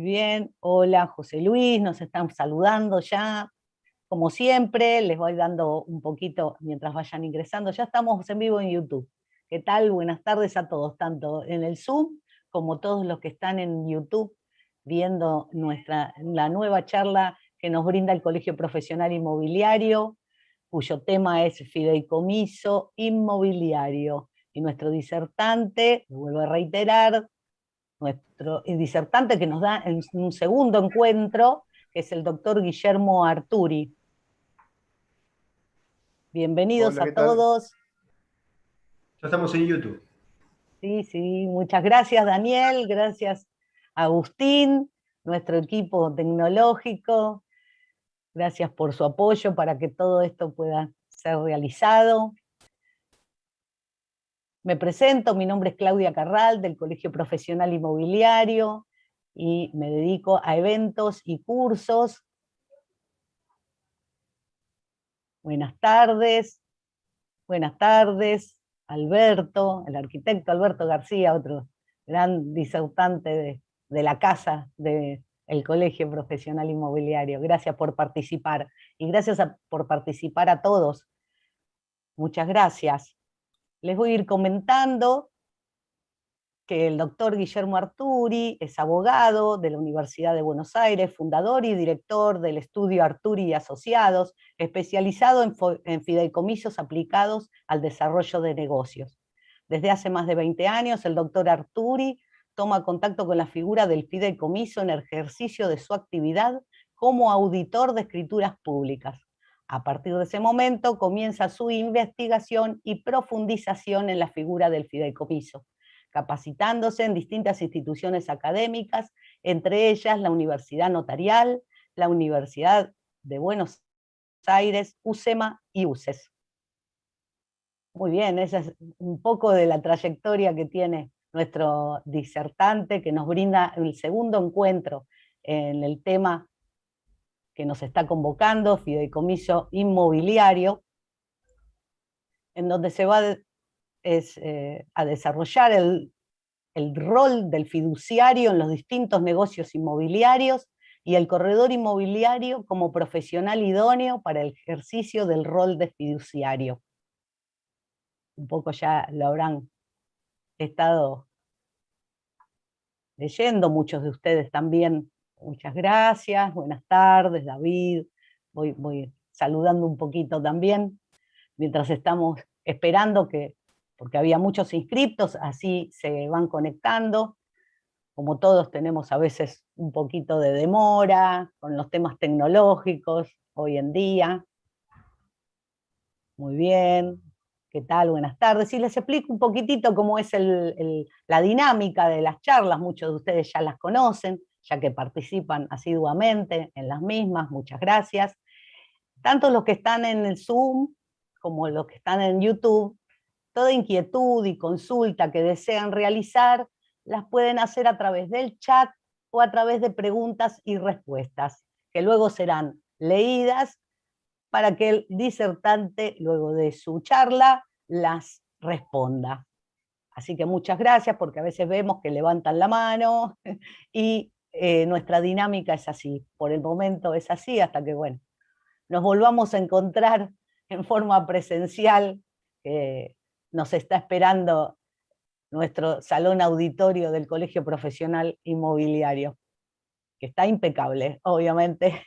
Bien, hola José Luis, nos están saludando ya. Como siempre, les voy dando un poquito mientras vayan ingresando. Ya estamos en vivo en YouTube. ¿Qué tal? Buenas tardes a todos, tanto en el Zoom como todos los que están en YouTube viendo la nueva charla que nos brinda el Colegio Profesional Inmobiliario, cuyo tema es fideicomiso inmobiliario. Y nuestro disertante, lo vuelvo a reiterar, nuestro disertante que nos da en un segundo encuentro, que es el doctor Guillermo Arturi. Bienvenidos Hola, a ¿qué tal? todos. Ya estamos en YouTube. Sí, sí, muchas gracias Daniel, gracias Agustín, nuestro equipo tecnológico, gracias por su apoyo para que todo esto pueda ser realizado. Me presento, mi nombre es Claudia Carral del Colegio Profesional Inmobiliario y me dedico a eventos y cursos. Buenas tardes, Alberto, el arquitecto Alberto García, otro gran disertante de la casa del Colegio Profesional Inmobiliario. Gracias por participar y gracias por participar a todos. Muchas gracias. Les voy a ir comentando que el doctor Guillermo Arturi es abogado de la Universidad de Buenos Aires, fundador y director del estudio Arturi y Asociados, especializado en fideicomisos aplicados al desarrollo de negocios. Desde hace más de 20 años, el doctor Arturi toma contacto con la figura del fideicomiso en el ejercicio de su actividad como auditor de escrituras públicas. A partir de ese momento comienza su investigación y profundización en la figura del fideicomiso, capacitándose en distintas instituciones académicas, entre ellas la Universidad Notarial, la Universidad de Buenos Aires, UCEMA y UCES. Muy bien, esa es un poco de la trayectoria que tiene nuestro disertante, que nos brinda el segundo encuentro en el tema que nos está convocando, fideicomiso inmobiliario, en donde se va a desarrollar el rol del fiduciario en los distintos negocios inmobiliarios y el corredor inmobiliario como profesional idóneo para el ejercicio del rol de fiduciario. Un poco ya lo habrán estado leyendo, muchos de ustedes también. Muchas gracias, buenas tardes, David. Voy saludando un poquito también, mientras estamos esperando porque había muchos inscriptos, así se van conectando. Como todos tenemos a veces un poquito de demora con los temas tecnológicos hoy en día. Muy bien, ¿qué tal? Buenas tardes. Y les explico un poquitito cómo es la dinámica de las charlas. Muchos de ustedes ya las conocen, ya que participan asiduamente en las mismas. Muchas gracias. Tanto los que están en el Zoom como los que están en YouTube, toda inquietud y consulta que desean realizar, las pueden hacer a través del chat o a través de preguntas y respuestas, que luego serán leídas para que el disertante, luego de su charla, las responda. Así que muchas gracias, porque a veces vemos que levantan la mano y nuestra dinámica es así. Por el momento es así, hasta que, bueno, nos volvamos a encontrar en forma presencial, que nos está esperando nuestro salón auditorio del Colegio Profesional Inmobiliario, que está impecable, obviamente,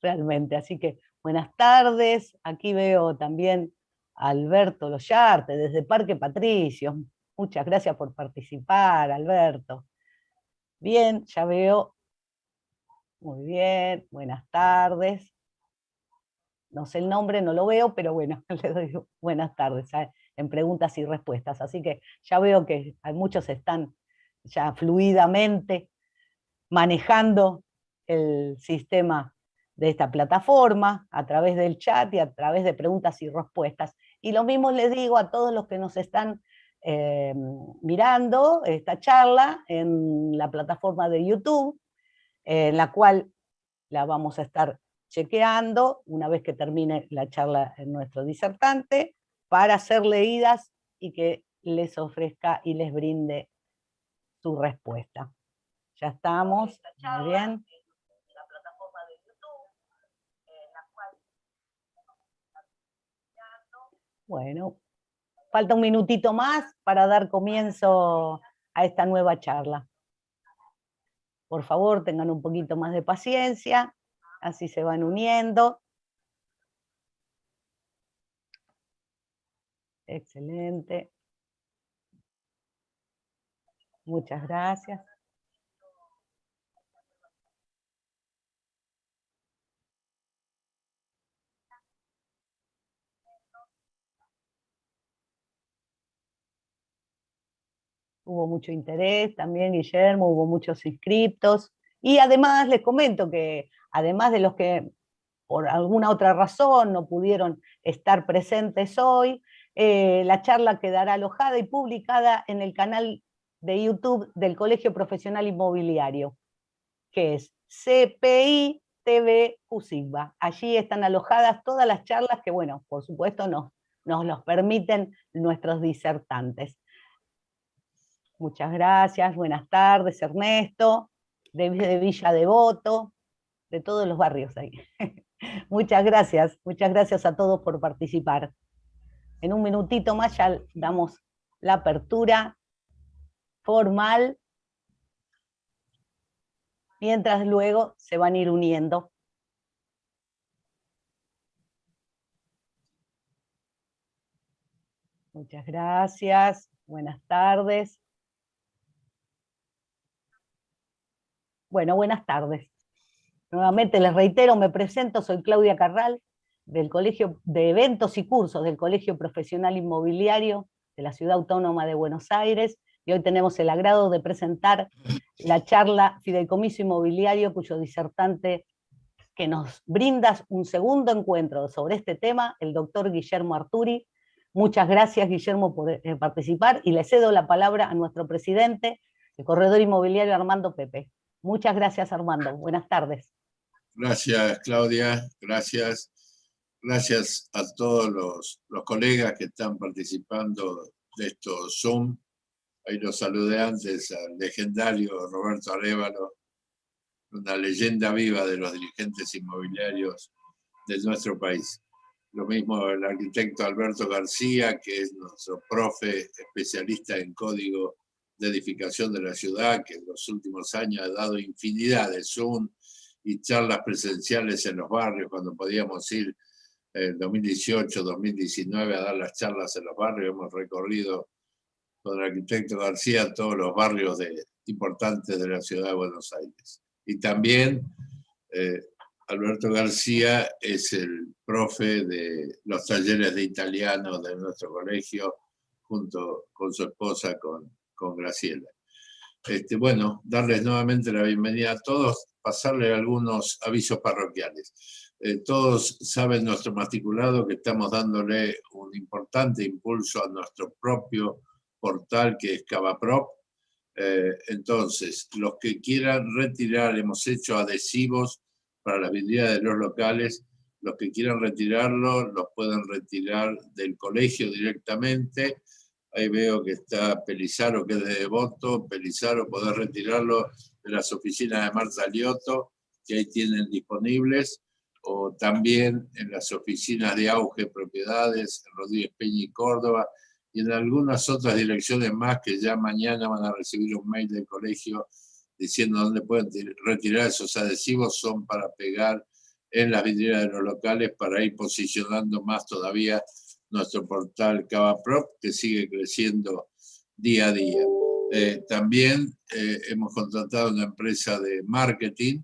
realmente. Así que buenas tardes, aquí veo también a Alberto Loyarte desde Parque Patricios. Muchas gracias por participar, Alberto. Bien, ya veo. Muy bien, buenas tardes. No sé el nombre, no lo veo, pero bueno, le doy buenas tardes en preguntas y respuestas. Así que ya veo que muchos están ya fluidamente manejando el sistema de esta plataforma a través del chat y a través de preguntas y respuestas. Y lo mismo les digo a todos los que nos están mirando esta charla en la plataforma de YouTube, en la cual la vamos a estar chequeando una vez que termine la charla en nuestro disertante, para ser leídas y que les ofrezca y les brinde su respuesta. Ya estamos, muy bien. Bueno, falta un minutito más para dar comienzo a esta nueva charla. Por favor, tengan un poquito más de paciencia, así se van uniendo. Excelente. Muchas gracias. Hubo mucho interés también, Guillermo, hubo muchos inscriptos. Y además les comento que, además de los que por alguna otra razón no pudieron estar presentes hoy, la charla quedará alojada y publicada en el canal de YouTube del Colegio Profesional Inmobiliario, que es CPI TV USIGBA. Allí están alojadas todas las charlas que, bueno, por supuesto nos los permiten nuestros disertantes. Muchas gracias, buenas tardes, Ernesto, de Villa Devoto, de todos los barrios ahí. Muchas gracias a todos por participar. En un minutito más ya damos la apertura formal, mientras luego se van a ir uniendo. Muchas gracias, buenas tardes. Bueno, buenas tardes. Nuevamente les reitero, me presento, soy Claudia Carral, del Colegio de Eventos y Cursos del Colegio Profesional Inmobiliario de la Ciudad Autónoma de Buenos Aires, y hoy tenemos el agrado de presentar la charla Fideicomiso Inmobiliario, cuyo disertante que nos brinda un segundo encuentro sobre este tema, el doctor Guillermo Arturi. Muchas gracias, Guillermo, por participar, y le cedo la palabra a nuestro presidente, el corredor inmobiliario Armando Pepe. Muchas gracias, Armando. Buenas tardes. Gracias, Claudia. Gracias. Gracias a todos los colegas que están participando de estos Zoom. Ahí los saludé antes al legendario Roberto Arévalo, una leyenda viva de los dirigentes inmobiliarios de nuestro país. Lo mismo el arquitecto Alberto García, que es nuestro profe especialista en código de edificación de la ciudad, que en los últimos años ha dado infinidad de Zoom y charlas presenciales en los barrios, cuando podíamos ir en 2018, 2019 a dar las charlas en los barrios. Hemos recorrido con el arquitecto García todos los barrios importantes de la ciudad de Buenos Aires. Y también Alberto García es el profe de los talleres de italiano de nuestro colegio, junto con su esposa, con Graciela. Bueno, darles nuevamente la bienvenida a todos, pasarles algunos avisos parroquiales. Todos saben, nuestro matriculado, que estamos dándole un importante impulso a nuestro propio portal, que es Cavaprop. Entonces, los que quieran retirar, hemos hecho adhesivos para la vidriera de los locales. Los que quieran retirarlo, los pueden retirar del colegio directamente. Ahí veo que está Pelizaro, que es de Devoto. Pelizaro, podés retirarlo de las oficinas de Marta Liotto, que ahí tienen disponibles, o también en las oficinas de Auge Propiedades, en Rodríguez Peña y Córdoba, y en algunas otras direcciones más, que ya mañana van a recibir un mail del colegio diciendo dónde pueden retirar esos adhesivos. Son para pegar en las vidrieras de los locales, para ir posicionando más todavía nuestro portal Cavaprop, que sigue creciendo día a día. También hemos contratado una empresa de marketing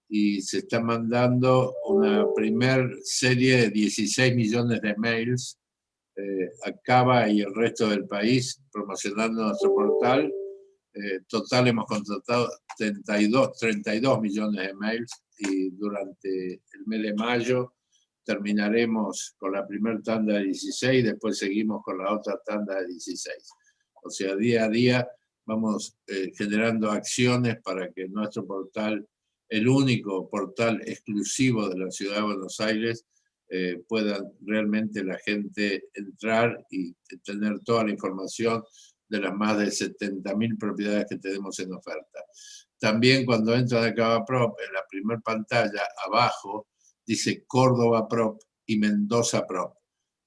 y se está mandando una primer serie de 16 millones de mails a Cava y el resto del país, promocionando nuestro portal. Total hemos contratado 32 millones de mails, y durante el mes de mayo terminaremos con la primera tanda de 16, después seguimos con la otra tanda de 16. O sea, día a día vamos generando acciones para que nuestro portal, el único portal exclusivo de la ciudad de Buenos Aires, pueda realmente la gente entrar y tener toda la información de las más de 70.000 propiedades que tenemos en oferta. También cuando entran a Cavaprop, en la primera pantalla, abajo, dice Córdoba Prop y Mendoza Prop.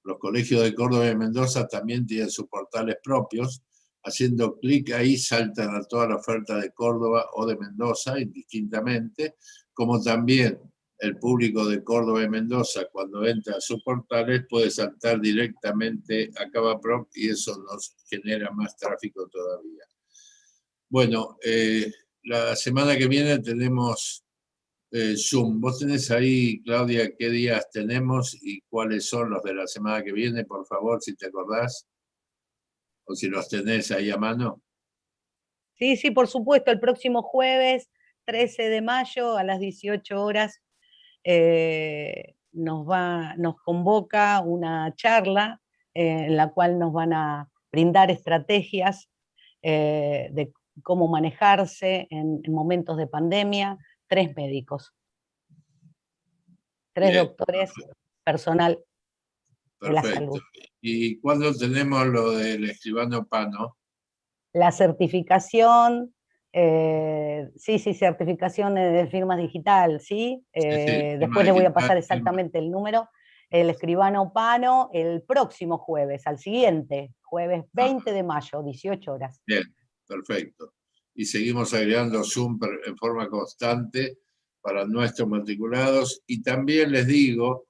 Los colegios de Córdoba y Mendoza también tienen sus portales propios. Haciendo clic ahí saltan a toda la oferta de Córdoba o de Mendoza, indistintamente, como también el público de Córdoba y Mendoza, cuando entra a sus portales, puede saltar directamente a Cavaprop y eso nos genera más tráfico todavía. Bueno, la semana que viene tenemos Zoom. ¿Vos tenés ahí, Claudia, qué días tenemos y cuáles son los de la semana que viene, por favor, si te acordás? O si los tenés ahí a mano. Sí, sí, por supuesto, el próximo jueves 13 de mayo a las 18 horas nos convoca una charla en la cual nos van a brindar estrategias de cómo manejarse en momentos de pandemia, 3 médicos, 3 Bien, doctores, personal de la perfecto. salud. ¿Y cuándo tenemos lo del escribano Pano? La certificación, sí, certificación de firma digital, ¿sí? Sí, firma Después le voy a digital, pasar firma. exactamente el número. El escribano Pano el próximo jueves, al siguiente, jueves 20 de mayo, 18 horas. Bien, perfecto. Y seguimos agregando Zoom en forma constante para nuestros matriculados. Y también les digo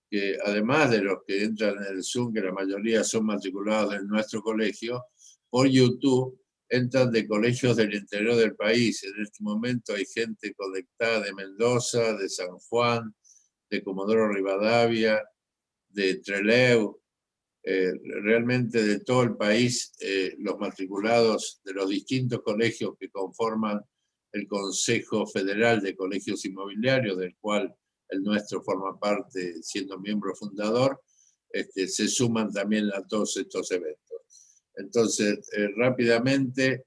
que además de los que entran en el Zoom, que la mayoría son matriculados en nuestro colegio, por YouTube entran de colegios del interior del país. En este momento hay gente conectada de Mendoza, de San Juan, de Comodoro Rivadavia, de Trelew, realmente de todo el país, los matriculados de los distintos colegios que conforman el Consejo Federal de Colegios Inmobiliarios, del cual el nuestro forma parte siendo miembro fundador, se suman también a todos estos eventos. Entonces, rápidamente,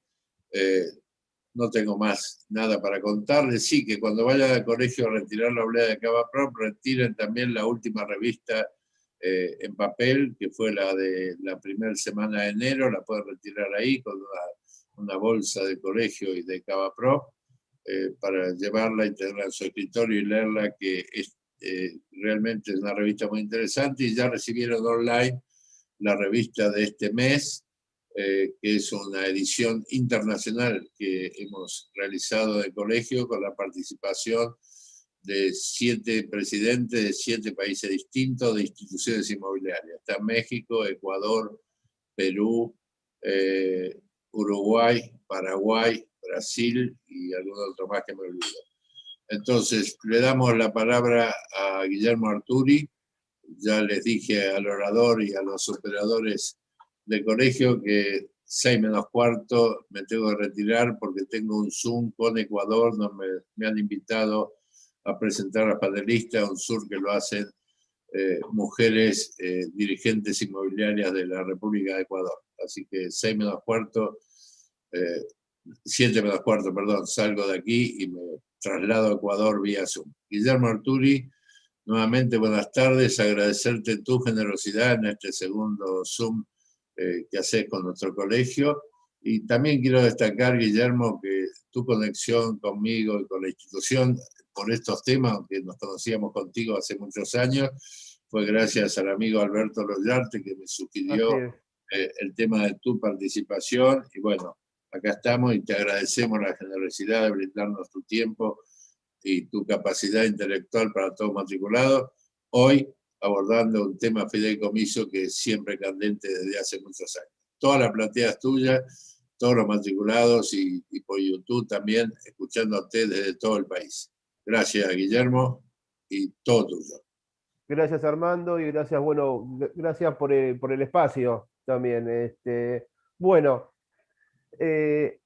no tengo más nada para contarles. Sí, que cuando vayan al colegio a retirar la oblea de Cavaprop, retiren también la última revista en papel, que fue la de la primera semana de enero, la pueden retirar ahí con una bolsa de colegio y de Cavaprop para llevarla y tenerla en su escritorio y leerla, que es realmente una revista muy interesante. Y ya recibieron online la revista de este mes, que es una edición internacional que hemos realizado de colegio con la participación de 7 presidentes de 7 países distintos de instituciones inmobiliarias. Está México, Ecuador, Perú, Uruguay, Paraguay, Brasil y algún otro más que me olvido. Entonces, le damos la palabra a Guillermo Arturi. Ya les dije al orador y a los operadores del colegio que 6 menos cuarto me tengo que retirar porque tengo un Zoom con Ecuador, me han invitado a presentar a las panelistas, un Zoom que lo hacen mujeres dirigentes inmobiliarias de la República de Ecuador. Así que 6 menos cuarto, 7 menos cuarto, perdón, salgo de aquí y me traslado a Ecuador vía Zoom. Guillermo Arturi, nuevamente buenas tardes, agradecerte tu generosidad en este segundo Zoom que haces con nuestro colegio. Y también quiero destacar, Guillermo, que tu conexión conmigo y con la institución por estos temas, aunque nos conocíamos contigo hace muchos años, fue gracias al amigo Alberto Loyarte que me sugirió el tema de tu participación. Y bueno, acá estamos y te agradecemos la generosidad de brindarnos tu tiempo y tu capacidad intelectual para todos matriculados. Hoy abordando un tema fideicomiso que es siempre candente desde hace muchos años. Toda la platea es tuya, todos los matriculados y por YouTube también, escuchándote desde todo el país. Gracias, Guillermo, y todo tuyo. Gracias, Armando, y gracias, bueno, gracias por el espacio también. Bueno, eh,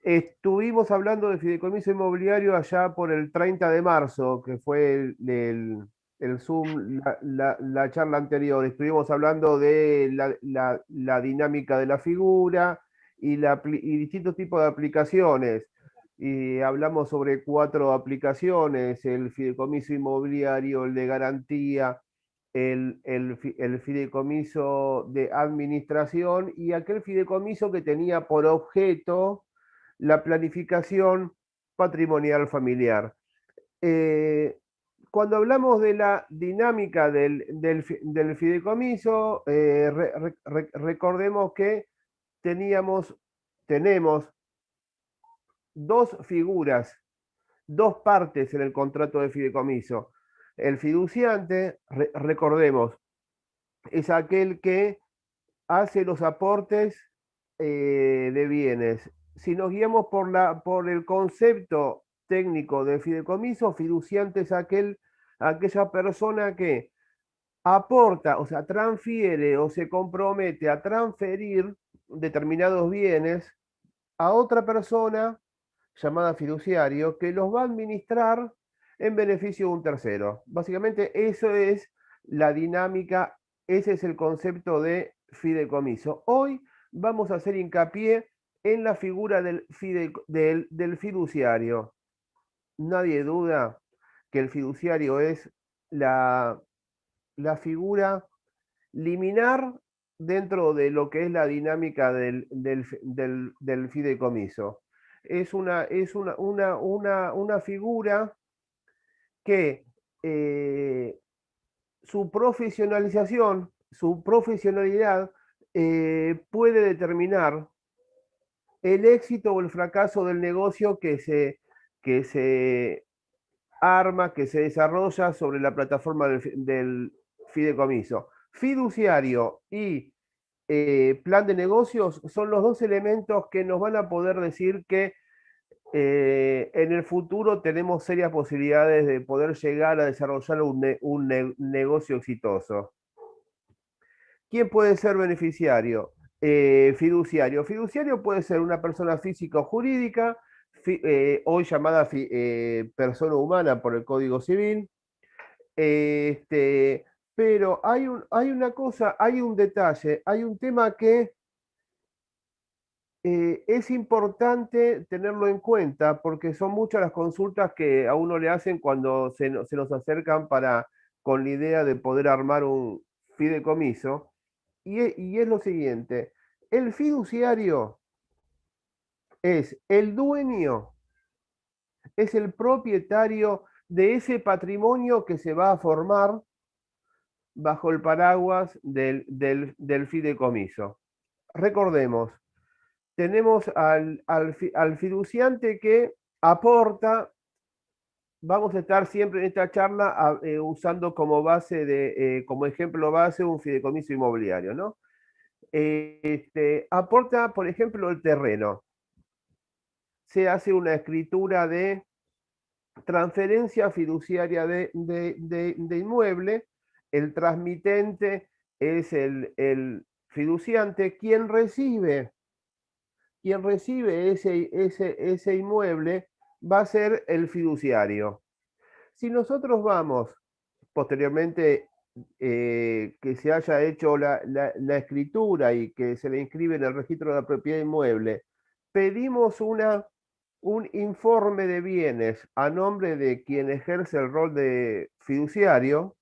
estuvimos hablando de fideicomiso inmobiliario allá por el 30 de marzo, que fue el Zoom, la charla anterior. Estuvimos hablando de la dinámica de la figura y distintos tipos de aplicaciones. Y hablamos sobre 4 aplicaciones: el fideicomiso inmobiliario, el de garantía, el fideicomiso de administración y aquel fideicomiso que tenía por objeto la planificación patrimonial familiar. Cuando hablamos de la dinámica del fideicomiso, recordemos que tenemos dos figuras, dos partes en el contrato de fideicomiso. El fiduciante, recordemos, es aquel que hace los aportes de bienes. Si nos guiamos por el concepto técnico de fideicomiso, fiduciante es aquella persona que aporta, o sea, transfiere o se compromete a transferir determinados bienes a otra persona llamada fiduciario que los va a administrar en beneficio de un tercero. Básicamente eso es la dinámica, ese es el concepto de fideicomiso. Hoy vamos a hacer hincapié en la figura del fiduciario. Nadie duda que el fiduciario es la figura liminar dentro de lo que es la dinámica del fideicomiso. Es una figura que su profesionalización, su profesionalidad puede determinar el éxito o el fracaso del negocio que se arma, que se desarrolla sobre la plataforma del fideicomiso. Fiduciario y plan de negocios son los dos elementos que nos van a poder decir que en el futuro tenemos serias posibilidades de poder llegar a desarrollar un negocio exitoso. ¿Quién puede ser beneficiario? Fiduciario. Fiduciario puede ser una persona física o jurídica, hoy llamada persona humana por el Código Civil. Pero hay una cosa, hay un detalle, hay un tema que es importante tenerlo en cuenta porque son muchas las consultas que a uno le hacen cuando se nos acercan con la idea de poder armar un fideicomiso. Y es lo siguiente, el fiduciario es el dueño, es el propietario de ese patrimonio que se va a formar bajo el paraguas del fideicomiso. Recordemos, tenemos al fiduciante que aporta. Vamos a estar siempre en esta charla usando como ejemplo base un fideicomiso inmobiliario, ¿no? Aporta, por ejemplo, el terreno. Se hace una escritura de transferencia fiduciaria de inmueble. El transmitente es el fiduciante. Quien recibe ese inmueble va a ser el fiduciario. Si nosotros vamos posteriormente que se haya hecho la escritura y que se le inscribe en el registro de la propiedad inmueble, pedimos un informe de bienes a nombre de quien ejerce el rol de fiduciario,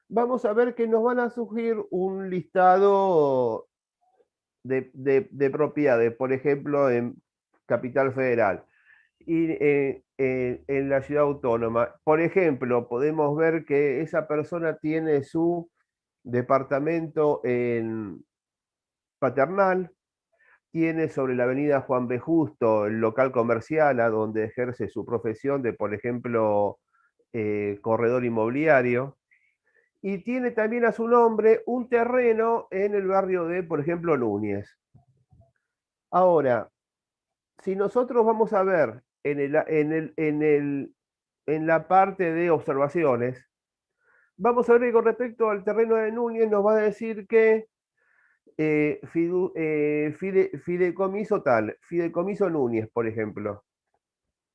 vamos a ver que nos van a surgir un listado de propiedades, por ejemplo, en Capital Federal y en la ciudad autónoma. Por ejemplo, podemos ver que esa persona tiene su departamento en Paternal, tiene sobre la avenida Juan B. Justo el local comercial a donde ejerce su profesión de, por ejemplo, corredor inmobiliario, y tiene también a su nombre un terreno en el barrio de, por ejemplo, Núñez. Ahora, si nosotros vamos a ver en la parte de observaciones, vamos a ver que con respecto al terreno de Núñez nos va a decir que fideicomiso tal, fideicomiso Núñez, por ejemplo.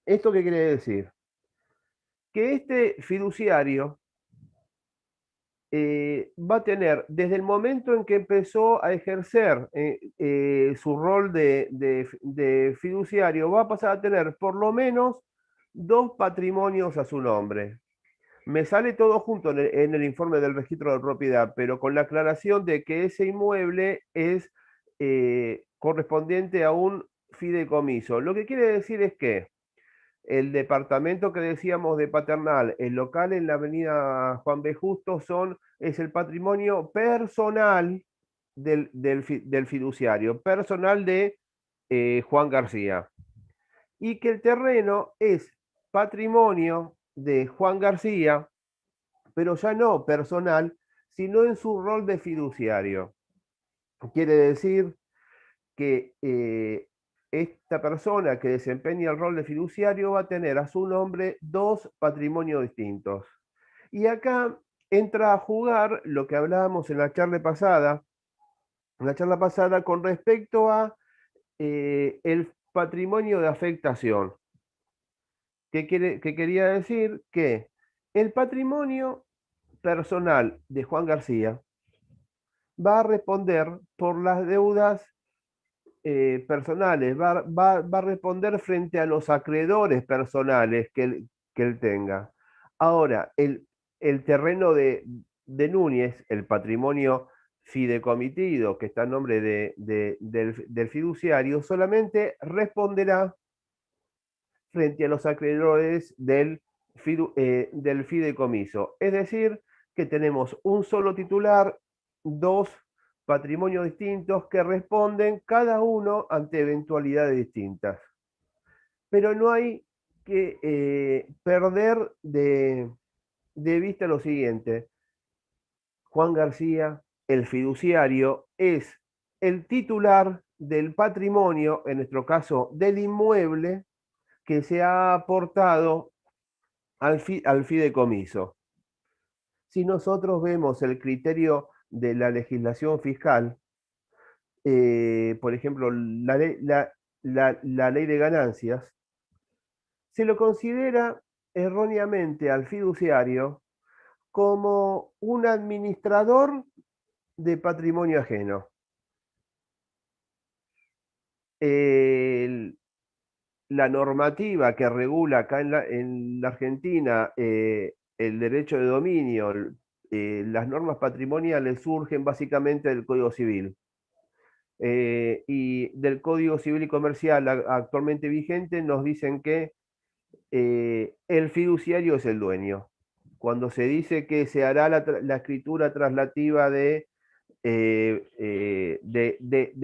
¿Esto qué quiere decir? Que este fiduciario va a tener, desde el momento en que empezó a ejercer su rol de fiduciario, va a pasar a tener por lo menos 2 patrimonios a su nombre. Me sale todo junto en el informe del registro de propiedad, pero con la aclaración de que ese inmueble es correspondiente a un fideicomiso. Lo que quiere decir es que El departamento que decíamos de Paternal, el local en la avenida Juan B. Justo es el patrimonio personal del fiduciario, personal de Juan García. Y que el terreno es patrimonio de Juan García, pero ya no personal, sino en su rol de fiduciario. Quiere decir que esta persona que desempeña el rol de fiduciario va a tener a su nombre 2 patrimonios distintos. Y acá entra a jugar lo que hablábamos en la charla pasada con respecto a el patrimonio de afectación. ¿Qué quería decir? Que el patrimonio personal de Juan García va a responder por las deudas personales, va a responder frente a los acreedores personales que él tenga. Ahora, el terreno de Núñez, el patrimonio fidecomitido que está en nombre del fiduciario, solamente responderá frente a los acreedores del fideicomiso. Es decir, que tenemos un solo titular, 2 patrimonios distintos que responden cada uno ante eventualidades distintas. Pero no hay que perder de vista lo siguiente. Juan García, el fiduciario, es el titular del patrimonio, en nuestro caso del inmueble, que se ha aportado al fideicomiso. Si nosotros vemos el criterio de la legislación fiscal, por ejemplo, la ley de ganancias, se lo considera erróneamente al fiduciario como un administrador de patrimonio ajeno. La normativa que regula acá en la Argentina el derecho de dominio, las normas patrimoniales surgen básicamente del Código Civil. Y del Código Civil y Comercial actualmente vigente nos dicen que el fiduciario es el dueño. Cuando se dice que se hará la escritura traslativa de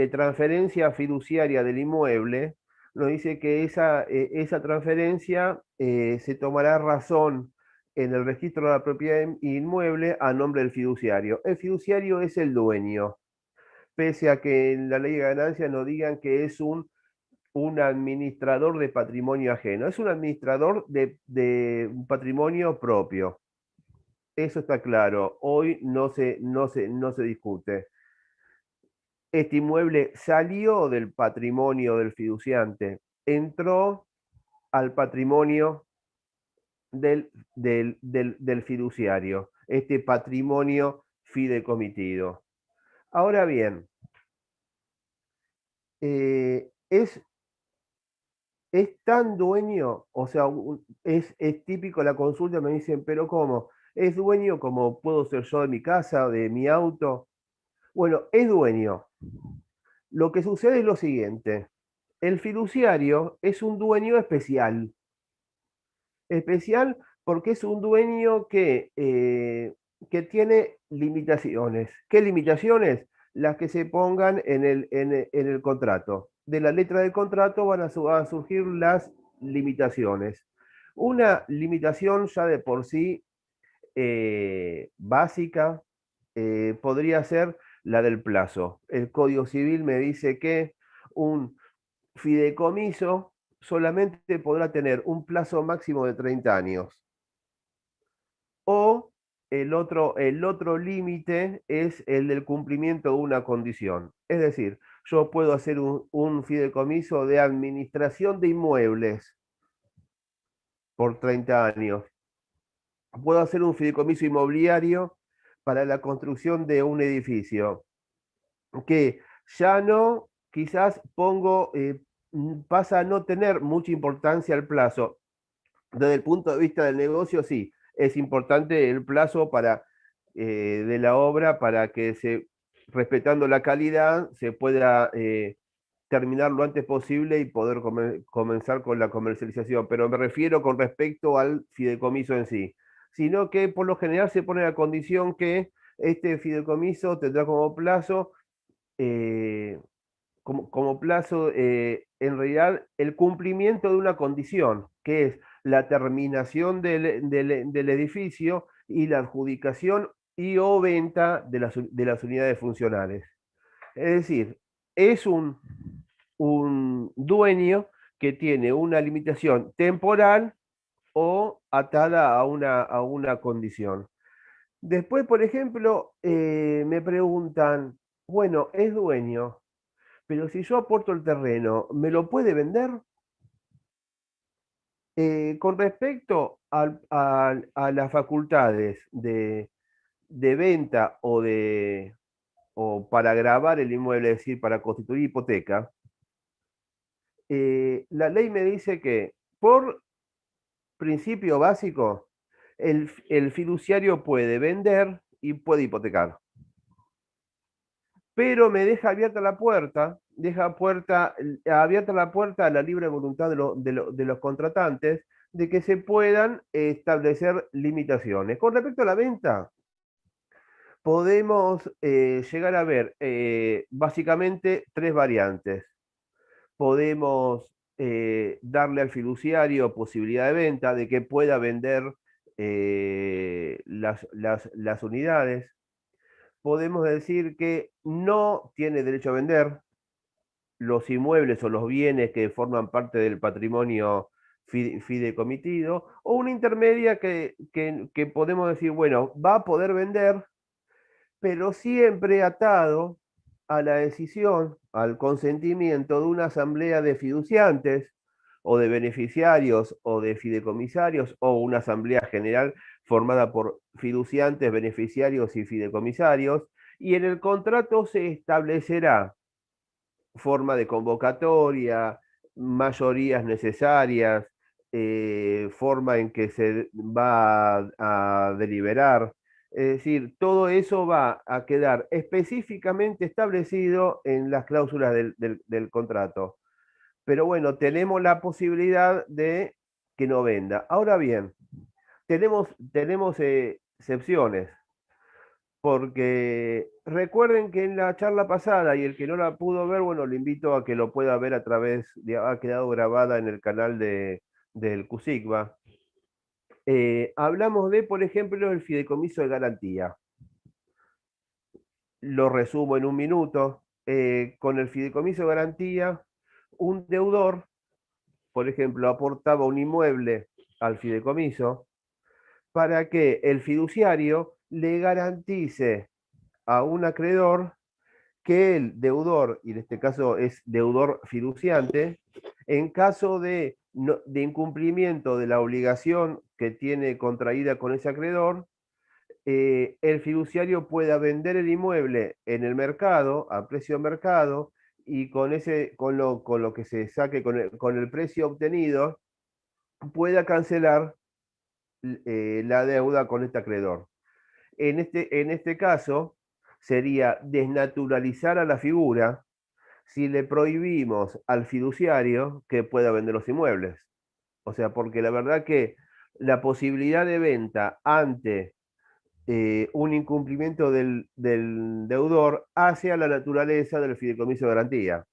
transferencia fiduciaria del inmueble, nos dice que esa transferencia se tomará razón en el registro de la propiedad inmueble a nombre del fiduciario. El fiduciario es el dueño, pese a que en la ley de ganancias nos digan que es un administrador de patrimonio ajeno. Es un administrador de un patrimonio propio. Eso está claro. Hoy no se discute. Este inmueble salió del patrimonio del fiduciante, entró al patrimonio del fiduciario, este patrimonio fidecomitido. Ahora bien, es tan dueño, o sea, es típico la consulta, me dicen, pero ¿cómo? ¿Es dueño como puedo ser yo de mi casa o de mi auto? Bueno, es dueño. Lo que sucede es lo siguiente. El fiduciario es un dueño especial. Especial porque es un dueño que tiene limitaciones. ¿Qué limitaciones? Las que se pongan en el contrato. De la letra del contrato van a surgir las limitaciones. Una limitación ya de por sí básica podría ser la del plazo. El Código Civil me dice que un fideicomiso solamente podrá tener un plazo máximo de 30 años. O el otro límite es el del cumplimiento de una condición. Es decir, yo puedo hacer un fideicomiso de administración de inmuebles por 30 años. Puedo hacer un fideicomiso inmobiliario para la construcción de un edificio, que ya no, quizás pasa a no tener mucha importancia el plazo. Desde el punto de vista del negocio, sí, es importante el plazo de la obra para que respetando la calidad se pueda terminar lo antes posible y poder comenzar con la comercialización, pero me refiero con respecto al fideicomiso en sí, sino que por lo general se pone la condición que este fideicomiso tendrá como plazo, en realidad, el cumplimiento de una condición, que es la terminación del edificio y la adjudicación y o venta de las unidades funcionales. Es decir, es un dueño que tiene una limitación temporal o atada a una condición. Después, por ejemplo, me preguntan, bueno, es dueño, pero si yo aporto el terreno, ¿me lo puede vender? Con respecto a las facultades de venta o para grabar el inmueble, es decir, para constituir hipoteca, la ley me dice que por principio básico, el fiduciario puede vender y puede hipotecar. Pero me deja abierta la puerta, abierta la puerta a la libre voluntad de los contratantes de que se puedan establecer limitaciones. Con respecto a la venta, podemos llegar a ver básicamente tres variantes. Podemos darle al fiduciario posibilidad de venta, de que pueda vender las unidades. Podemos decir que no tiene derecho a vender los inmuebles o los bienes que forman parte del patrimonio fideicomitido, o una intermedia que podemos decir, bueno, va a poder vender, pero siempre atado a la decisión, al consentimiento de una asamblea de fiduciantes o de beneficiarios o de fideicomisarios, o una asamblea general formada por fiduciantes, beneficiarios y fideicomisarios, y en el contrato se establecerá forma de convocatoria, mayorías necesarias, forma en que se va a deliberar. Es decir, todo eso va a quedar específicamente establecido en las cláusulas del contrato. Pero bueno, tenemos la posibilidad de que no venda. Ahora bien, tenemos excepciones, porque recuerden que en la charla pasada, y el que no la pudo ver, bueno, le invito a que lo pueda ver a través ha quedado grabada en el canal del CUSICBA. Hablamos de, por ejemplo, el fideicomiso de garantía. Lo resumo en un minuto. Con el fideicomiso de garantía, un deudor, por ejemplo, aportaba un inmueble al fideicomiso para que el fiduciario le garantice a un acreedor que el deudor, y en este caso es deudor fiduciante, en caso de incumplimiento de la obligación que tiene contraída con ese acreedor, el fiduciario pueda vender el inmueble en el mercado, a precio de mercado, y con lo que se saque con el precio obtenido, pueda cancelar la deuda con este acreedor. En este caso, sería desnaturalizar a la figura si le prohibimos al fiduciario que pueda vender los inmuebles. O sea, porque la verdad que la posibilidad de venta ante un incumplimiento del deudor hace a la naturaleza del fideicomiso de garantía.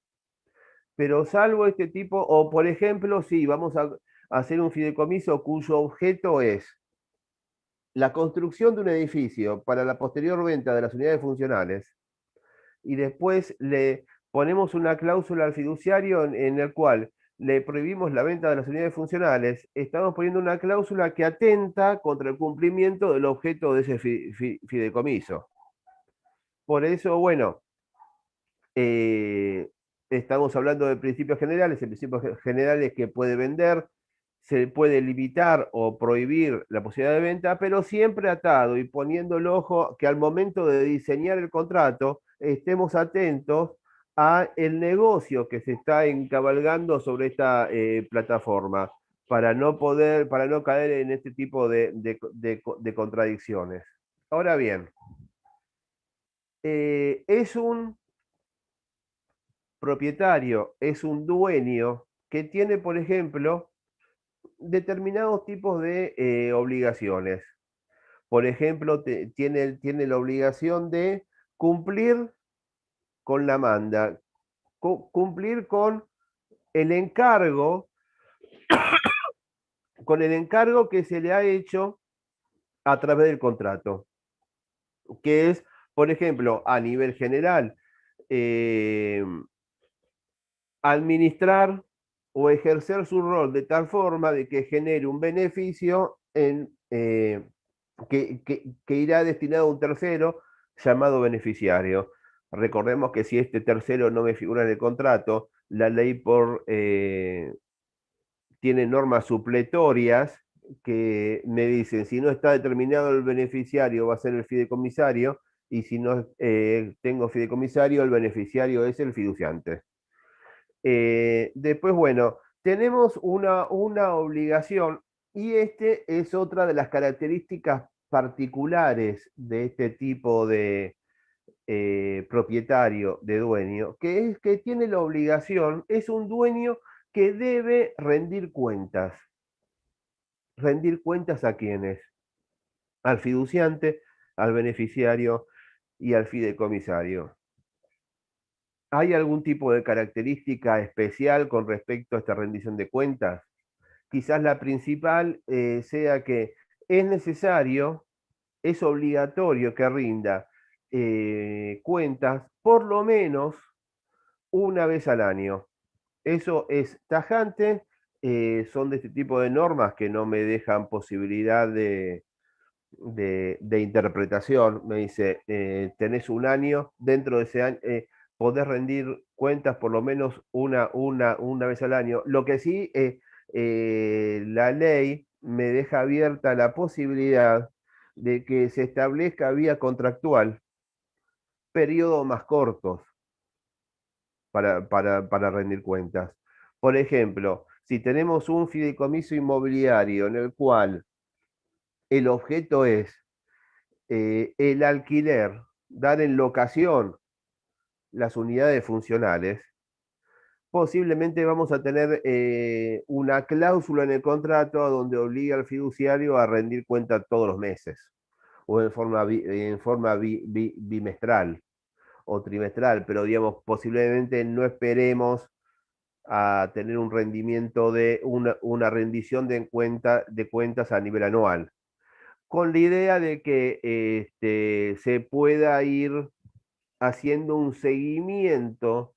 Pero salvo este tipo, o por ejemplo, si vamos a hacer un fideicomiso cuyo objeto es la construcción de un edificio para la posterior venta de las unidades funcionales, y después le ponemos una cláusula al fiduciario en el cual le prohibimos la venta de las unidades funcionales, estamos poniendo una cláusula que atenta contra el cumplimiento del objeto de ese fideicomiso. Por eso, bueno, estamos hablando de principios generales. En principios generales, que puede vender, se puede limitar o prohibir la posibilidad de venta, pero siempre atado y poniendo el ojo que al momento de diseñar el contrato estemos atentos a el negocio que se está encabalgando sobre esta plataforma, para no caer en este tipo de contradicciones. Ahora bien, es un propietario es un dueño que tiene, por ejemplo, determinados tipos de obligaciones. Por ejemplo, tiene la obligación de cumplir con la manda, cumplir con el encargo que se le ha hecho a través del contrato, que es, por ejemplo, a nivel general, administrar o ejercer su rol de tal forma de que genere un beneficio que irá destinado a un tercero llamado beneficiario. Recordemos que si este tercero no me figura en el contrato, la ley tiene normas supletorias que me dicen, si no está determinado el beneficiario va a ser el fideicomisario, y si no tengo fideicomisario, el beneficiario es el fiduciante. Después, bueno, tenemos una obligación, y este es otra de las características particulares de este tipo de propietario, de dueño, que es que tiene la obligación, es un dueño que debe rendir cuentas. ¿Rendir cuentas a quiénes? Al fiduciante, al beneficiario y al fideicomisario. ¿Hay algún tipo de característica especial con respecto a esta rendición de cuentas? Quizás la principal sea que es necesario, es obligatorio que rinda cuentas por lo menos una vez al año. Eso es tajante, son de este tipo de normas que no me dejan posibilidad de interpretación. Me dice, tenés un año, dentro de ese año podés rendir cuentas por lo menos una vez al año. Lo que sí, la ley me deja abierta la posibilidad de que se establezca vía contractual periodos más cortos para rendir cuentas. Por ejemplo, si tenemos un fideicomiso inmobiliario en el cual el objeto es el alquiler, dar en locación las unidades funcionales, posiblemente vamos a tener una cláusula en el contrato donde obliga al fiduciario a rendir cuenta todos los meses o en forma bimestral o trimestral, pero digamos, posiblemente no esperemos a tener un rendimiento de una rendición de cuentas a nivel anual, con la idea de que se pueda ir haciendo un seguimiento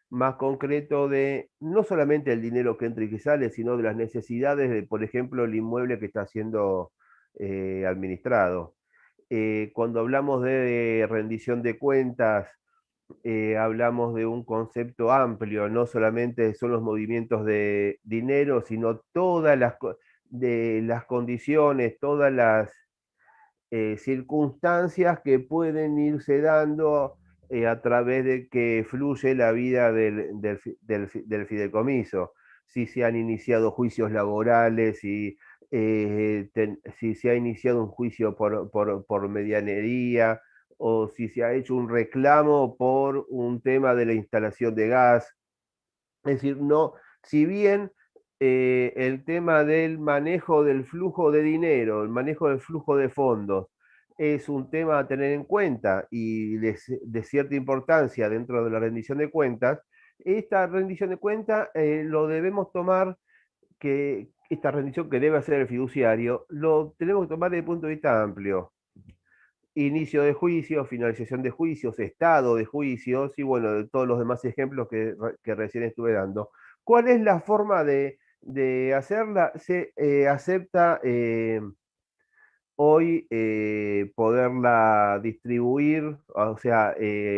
más concreto de no solamente el dinero que entra y que sale, sino de las necesidades de, por ejemplo, el inmueble que está siendo administrado. Cuando hablamos de rendición de cuentas, hablamos de un concepto amplio, no solamente son los movimientos de dinero, sino todas las condiciones, todas las circunstancias que pueden irse dando a través de que fluye la vida del fideicomiso. Si se han iniciado juicios laborales, si se ha iniciado un juicio por medianería, o si se ha hecho un reclamo por un tema de la instalación de gas. Es decir, no, si bien el tema del manejo del flujo de dinero, el manejo del flujo de fondos, es un tema a tener en cuenta y de cierta importancia dentro de la rendición de cuentas, esta rendición de cuentas lo debemos tomar, que esta rendición que debe hacer el fiduciario, lo tenemos que tomar desde el punto de vista amplio. Inicio de juicios, finalización de juicios, estado de juicios y bueno, de todos los demás ejemplos que recién estuve dando. ¿Cuál es la forma de hacerla? Se acepta hoy poderla distribuir, o sea,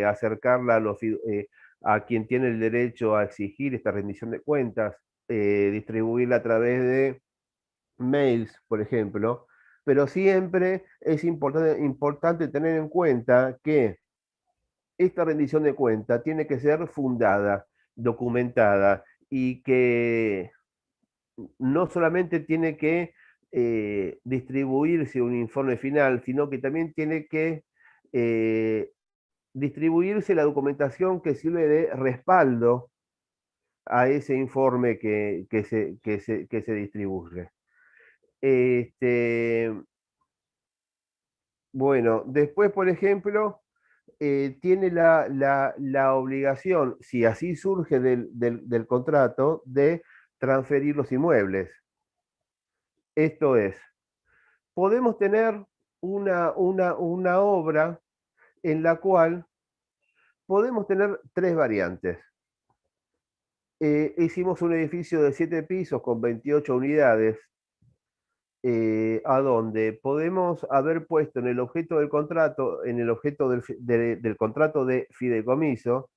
acercarla a quien tiene el derecho a exigir esta rendición de cuentas, distribuirla a través de mails, por ejemplo, pero siempre es importante tener en cuenta que esta rendición de cuenta tiene que ser fundada, documentada, y que no solamente tiene que distribuirse un informe final, sino que también tiene que distribuirse la documentación que sirve de respaldo a ese informe que se distribuye. Bueno, después, por ejemplo, tiene la obligación, si así surge del contrato, de transferir los inmuebles. Esto es, podemos tener una obra en la cual podemos tener tres variantes. Hicimos un edificio de 7 pisos con 28 unidades, a donde podemos haber puesto en el objeto del contrato, en el objeto del contrato de fideicomiso,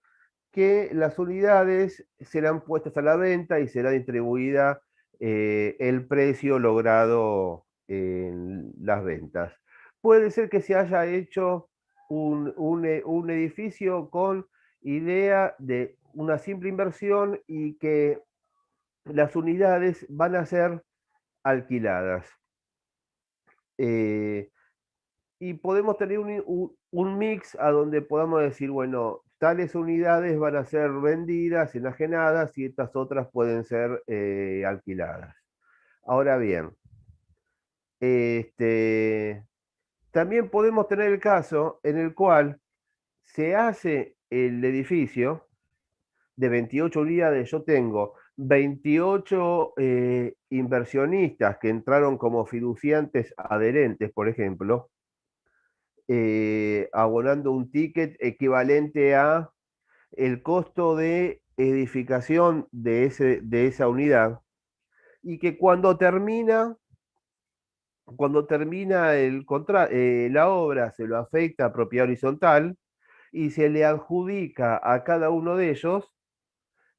que las unidades serán puestas a la venta y será distribuida el precio logrado en las ventas. Puede ser que se haya hecho un edificio con idea de una simple inversión y que las unidades van a ser alquiladas. Y podemos tener un mix a donde podamos decir, bueno, tales unidades van a ser vendidas, enajenadas, y estas otras pueden ser alquiladas. Ahora bien, también podemos tener el caso en el cual se hace el edificio de 28 unidades. Yo tengo 28 inversionistas que entraron como fiduciantes adherentes, por ejemplo, abonando un ticket equivalente a el costo de edificación de esa unidad, y que cuando termina la obra se lo afecta a propiedad horizontal y se le adjudica a cada uno de ellos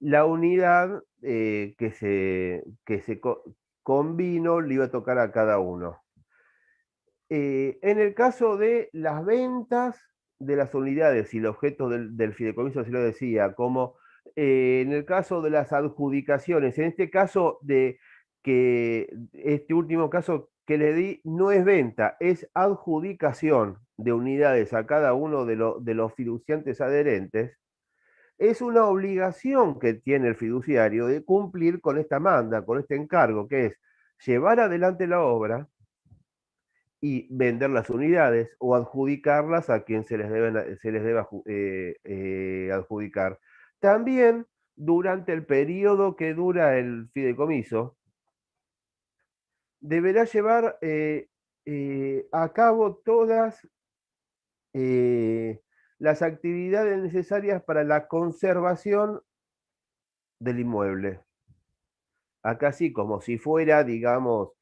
la unidad que se convino, le iba a tocar a cada uno. En el caso de las ventas de las unidades y el objeto del fideicomiso, se lo decía, como en el caso de las adjudicaciones, en este caso este último caso que le di no es venta, es adjudicación de unidades a cada uno de los fiduciantes adherentes. Es una obligación que tiene el fiduciario de cumplir con esta manda, con este encargo, que es llevar adelante la obra y vender las unidades o adjudicarlas a quien se les deba adjudicar. También, durante el periodo que dura el fideicomiso, deberá llevar a cabo todas las actividades necesarias para la conservación del inmueble. Acá sí, como si fuera, digamos,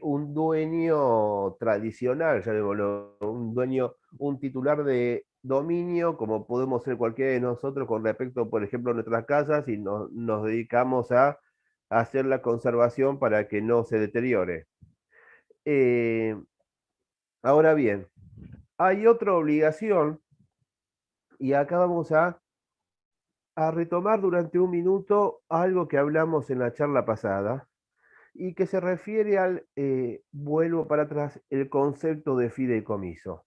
un dueño tradicional, llamémoslo, un titular de dominio, como podemos ser cualquiera de nosotros con respecto, por ejemplo, a nuestras casas, y nos dedicamos a hacer la conservación para que no se deteriore. Ahora bien, hay otra obligación, y acá vamos a retomar durante un minuto algo que hablamos en la charla pasada, y que se refiere al, vuelvo para atrás, el concepto de fideicomiso.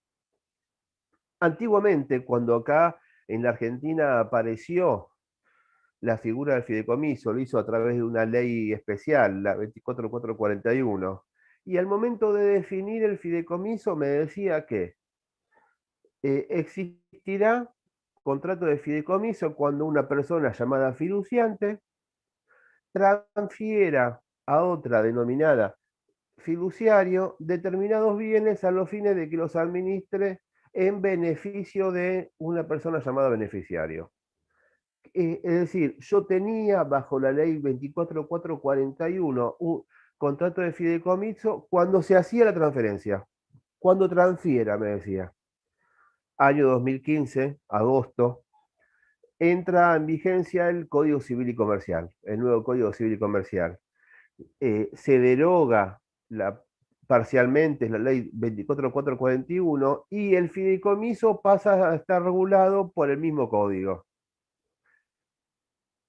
Antiguamente, cuando acá en la Argentina apareció la figura del fideicomiso, lo hizo a través de una ley especial, la 24441, y al momento de definir el fideicomiso me decía que existirá contrato de fideicomiso cuando una persona llamada fiduciante transfiera a otra denominada fiduciario determinados bienes a los fines de que los administre en beneficio de una persona llamada beneficiario. Es decir, yo tenía bajo la ley 24441 un contrato de fideicomiso cuando se hacía la transferencia. Cuando transfiera, me decía. Año 2015, agosto, entra en vigencia el Código Civil y Comercial, el nuevo Código Civil y Comercial. Se deroga parcialmente la ley 24441 y el fideicomiso pasa a estar regulado por el mismo código.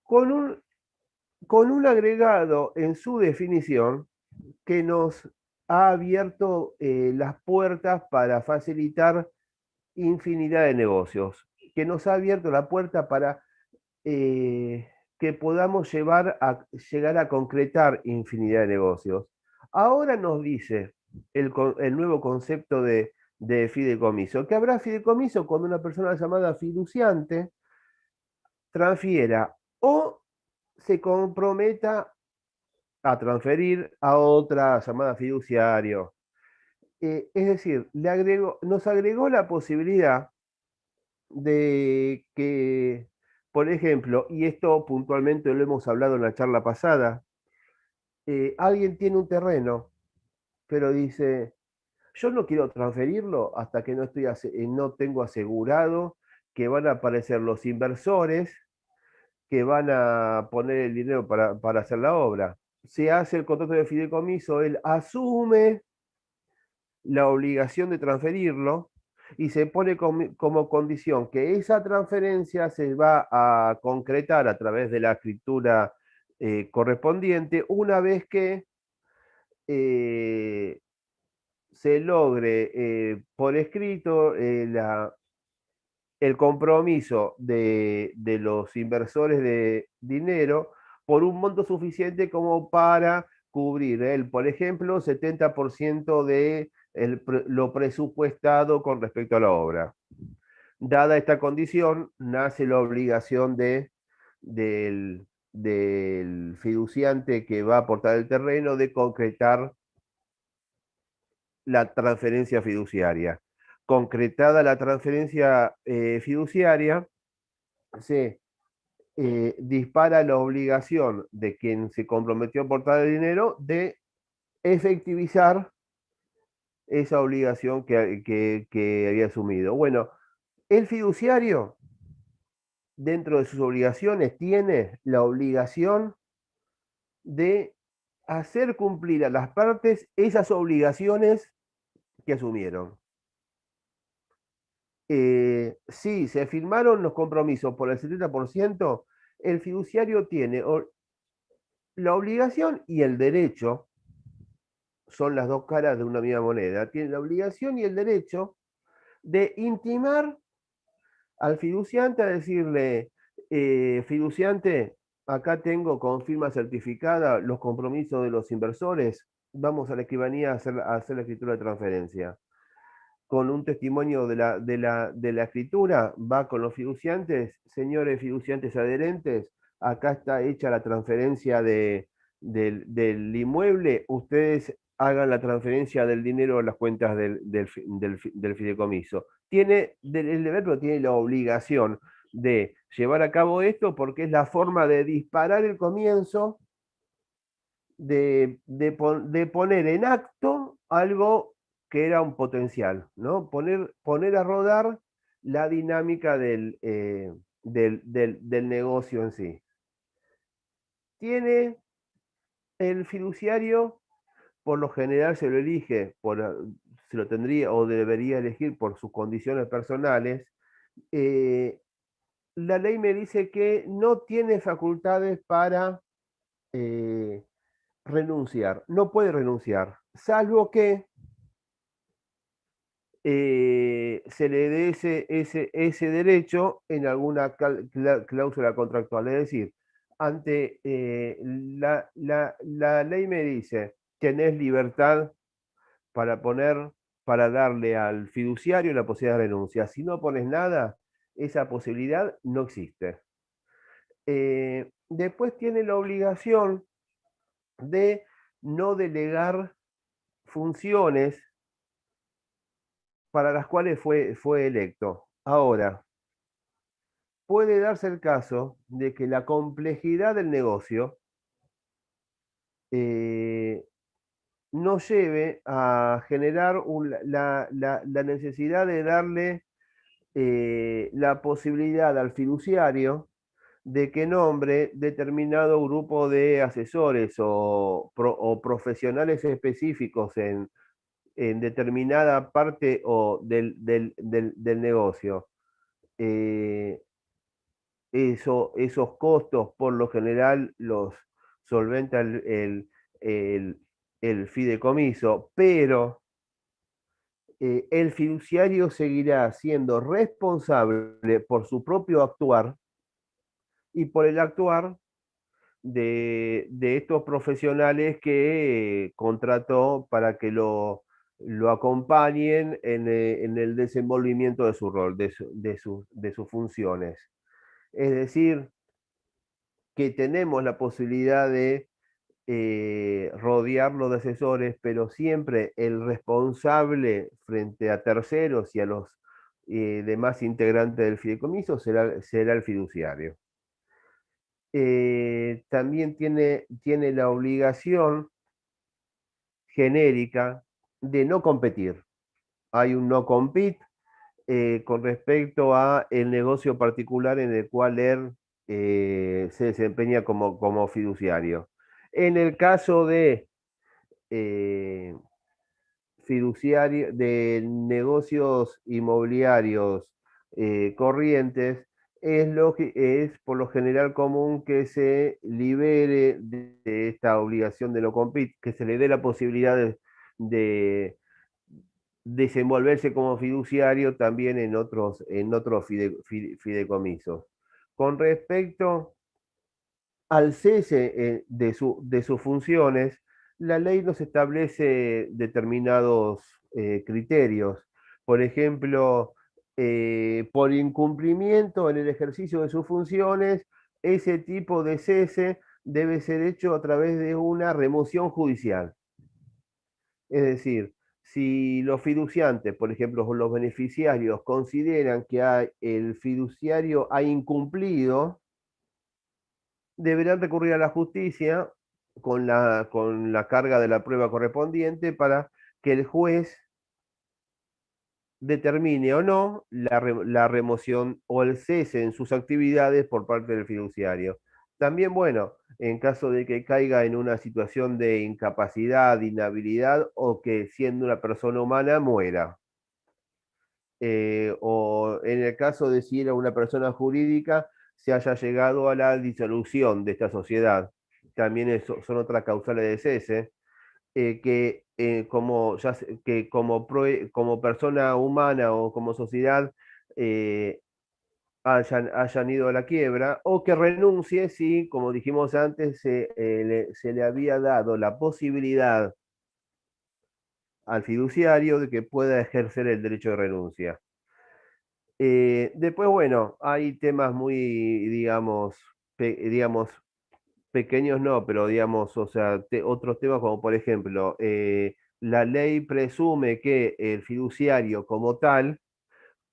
Con un agregado en su definición que nos ha abierto las puertas para facilitar infinidad de negocios, que nos ha abierto la puerta para que podamos llegar a concretar infinidad de negocios. Ahora nos dice el nuevo concepto de fideicomiso, que habrá fideicomiso cuando una persona llamada fiduciante transfiera o se comprometa a transferir a otra llamada fiduciario. Es decir, nos agregó la posibilidad de que, por ejemplo, y esto puntualmente lo hemos hablado en la charla pasada, alguien tiene un terreno, pero dice, yo no quiero transferirlo hasta que no tengo asegurado que van a aparecer los inversores que van a poner el dinero para hacer la obra. Se hace el contrato de fideicomiso, él asume la obligación de transferirlo y se pone como condición que esa transferencia se va a concretar a través de la escritura correspondiente una vez que se logre por escrito el compromiso de los inversores de dinero por un monto suficiente como para cubrir por ejemplo, 70% de lo presupuestado con respecto a la obra. Dada esta condición, nace la obligación del fiduciante que va a aportar el terreno de concretar la transferencia fiduciaria. Concretada la transferencia fiduciaria, se dispara la obligación de quien se comprometió a aportar el dinero de efectivizar esa obligación que había asumido. Bueno, el fiduciario, dentro de sus obligaciones, tiene la obligación de hacer cumplir a las partes esas obligaciones que asumieron. Si se firmaron los compromisos por el 70%, el fiduciario tiene la obligación y el derecho, son las dos caras de una misma moneda, tiene la obligación y el derecho de intimar al fiduciante a decirle, fiduciante, acá tengo con firma certificada los compromisos de los inversores, vamos a la escribanía a hacer la escritura de transferencia. Con un testimonio de la escritura, va con los fiduciantes, señores fiduciantes adherentes, acá está hecha la transferencia del inmueble, ustedes hagan la transferencia del dinero a las cuentas del fideicomiso. Tiene el deber, pero tiene la obligación de llevar a cabo esto porque es la forma de disparar el comienzo, de poner en acto algo que era un potencial, ¿no? Poner a rodar la dinámica del negocio en sí. Tiene el fiduciario, por lo general se lo elige, se lo tendría o debería elegir por sus condiciones personales. La ley me dice que no tiene facultades para renunciar, no puede renunciar, salvo que se le dé ese derecho en alguna cláusula contractual. Es decir, ante la ley me dice, tenés libertad para darle al fiduciario la posibilidad de renuncia. Si no pones nada, esa posibilidad no existe. Después tiene la obligación de no delegar funciones para las cuales fue electo. Ahora, puede darse el caso de que la complejidad del negocio nos lleve a generar la necesidad de darle la posibilidad al fiduciario de que nombre determinado grupo de asesores o profesionales específicos en determinada parte del negocio. Esos costos por lo general los solventa el fideicomiso, pero el fiduciario seguirá siendo responsable por su propio actuar y por el actuar de estos profesionales que contrató para que lo acompañen en el desenvolvimiento de su rol, de sus funciones. Es decir, que tenemos la posibilidad de rodearlo de asesores, pero siempre el responsable frente a terceros y a los demás integrantes del fideicomiso será el fiduciario. También tiene la obligación genérica de no competir. Hay un no compete con respecto a el negocio particular en el cual él se desempeña como fiduciario. En el caso de fiduciario, de negocios inmobiliarios corrientes, es por lo general común que se libere de esta obligación de no compete, que se le dé la posibilidad de desenvolverse como fiduciario también en otros fideicomisos. Con respecto al cese de sus funciones, la ley nos establece determinados criterios. Por ejemplo, por incumplimiento en el ejercicio de sus funciones, ese tipo de cese debe ser hecho a través de una remoción judicial. Es decir, si los fiduciantes, por ejemplo, los beneficiarios, consideran que el fiduciario ha incumplido, deberán recurrir a la justicia con la carga de la prueba correspondiente para que el juez determine o no la remoción o el cese en sus actividades por parte del fiduciario. También, bueno, en caso de que caiga en una situación de incapacidad, inhabilidad o que siendo una persona humana muera. O en el caso de si era una persona jurídica, se haya llegado a la disolución de esta sociedad. También son otras causales de cese, que como persona humana o como sociedad hayan ido a la quiebra, o que renuncie si, como dijimos antes, se le había dado la posibilidad al fiduciario de que pueda ejercer el derecho de renuncia. Después, bueno, hay temas muy, digamos, pequeños no, pero digamos, o sea, otros temas como por ejemplo, la ley presume que el fiduciario como tal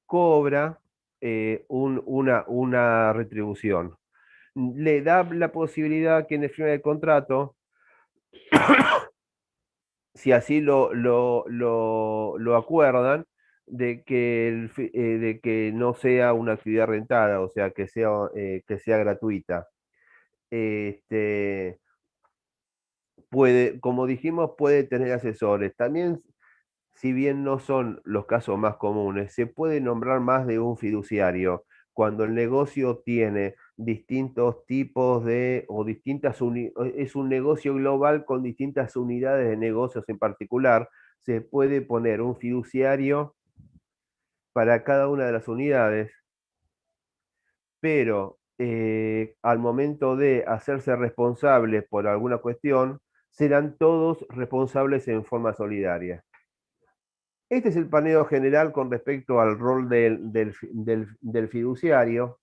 cobra una retribución. Le da la posibilidad que en el final del contrato, si así lo acuerdan, de que no sea una actividad rentada, o sea, que sea gratuita. Este, como dijimos, puede tener asesores. También, si bien no son los casos más comunes, se puede nombrar más de un fiduciario cuando el negocio tiene distintos tipos o es un negocio global con distintas unidades de negocios en particular, se puede poner un fiduciario para cada una de las unidades, pero al momento de hacerse responsables por alguna cuestión, serán todos responsables en forma solidaria. Este es el paneo general con respecto al rol del fiduciario.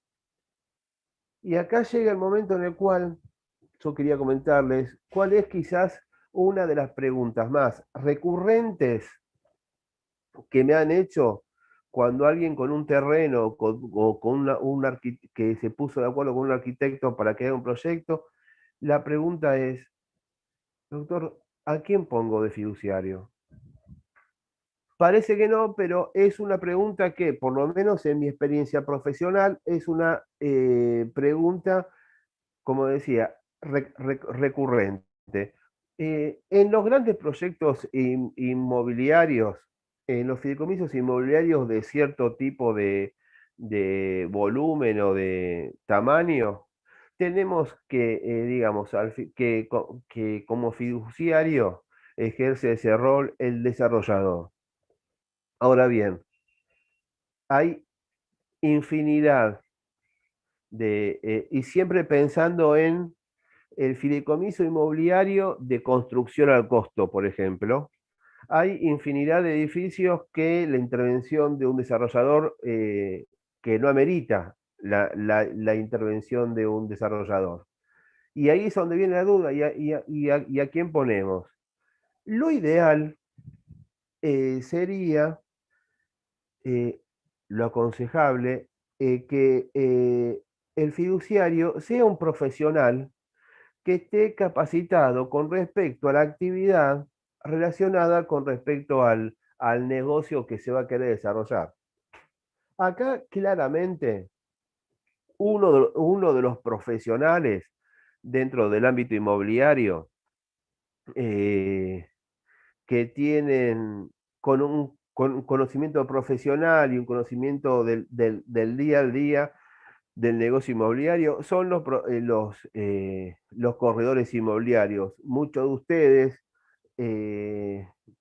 Y acá llega el momento en el cual yo quería comentarles cuál es quizás una de las preguntas más recurrentes que me han hecho cuando alguien con un terreno o con que se puso de acuerdo con un arquitecto para que haga un proyecto, la pregunta es, doctor, ¿a quién pongo de fiduciario? Parece que no, pero es una pregunta que, por lo menos en mi experiencia profesional, es una pregunta, como decía, recurrente. En los grandes proyectos inmobiliarios, en los fideicomisos inmobiliarios de cierto tipo de volumen o de tamaño, tenemos que, digamos, que como fiduciario ejerce ese rol el desarrollador. Ahora bien, hay infinidad y siempre pensando en el fideicomiso inmobiliario de construcción al costo, por ejemplo. Hay infinidad de edificios que la intervención de un desarrollador que no amerita la intervención de un desarrollador. Y ahí es donde viene la duda, y a quién ponemos. Lo ideal sería, eh, lo aconsejable, que el fiduciario sea un profesional que esté capacitado con respecto a la actividad relacionada con respecto al negocio que se va a querer desarrollar. Acá claramente uno de los profesionales dentro del ámbito inmobiliario que tienen con un conocimiento profesional y un conocimiento del día al día del negocio inmobiliario son los corredores inmobiliarios. Muchos de ustedes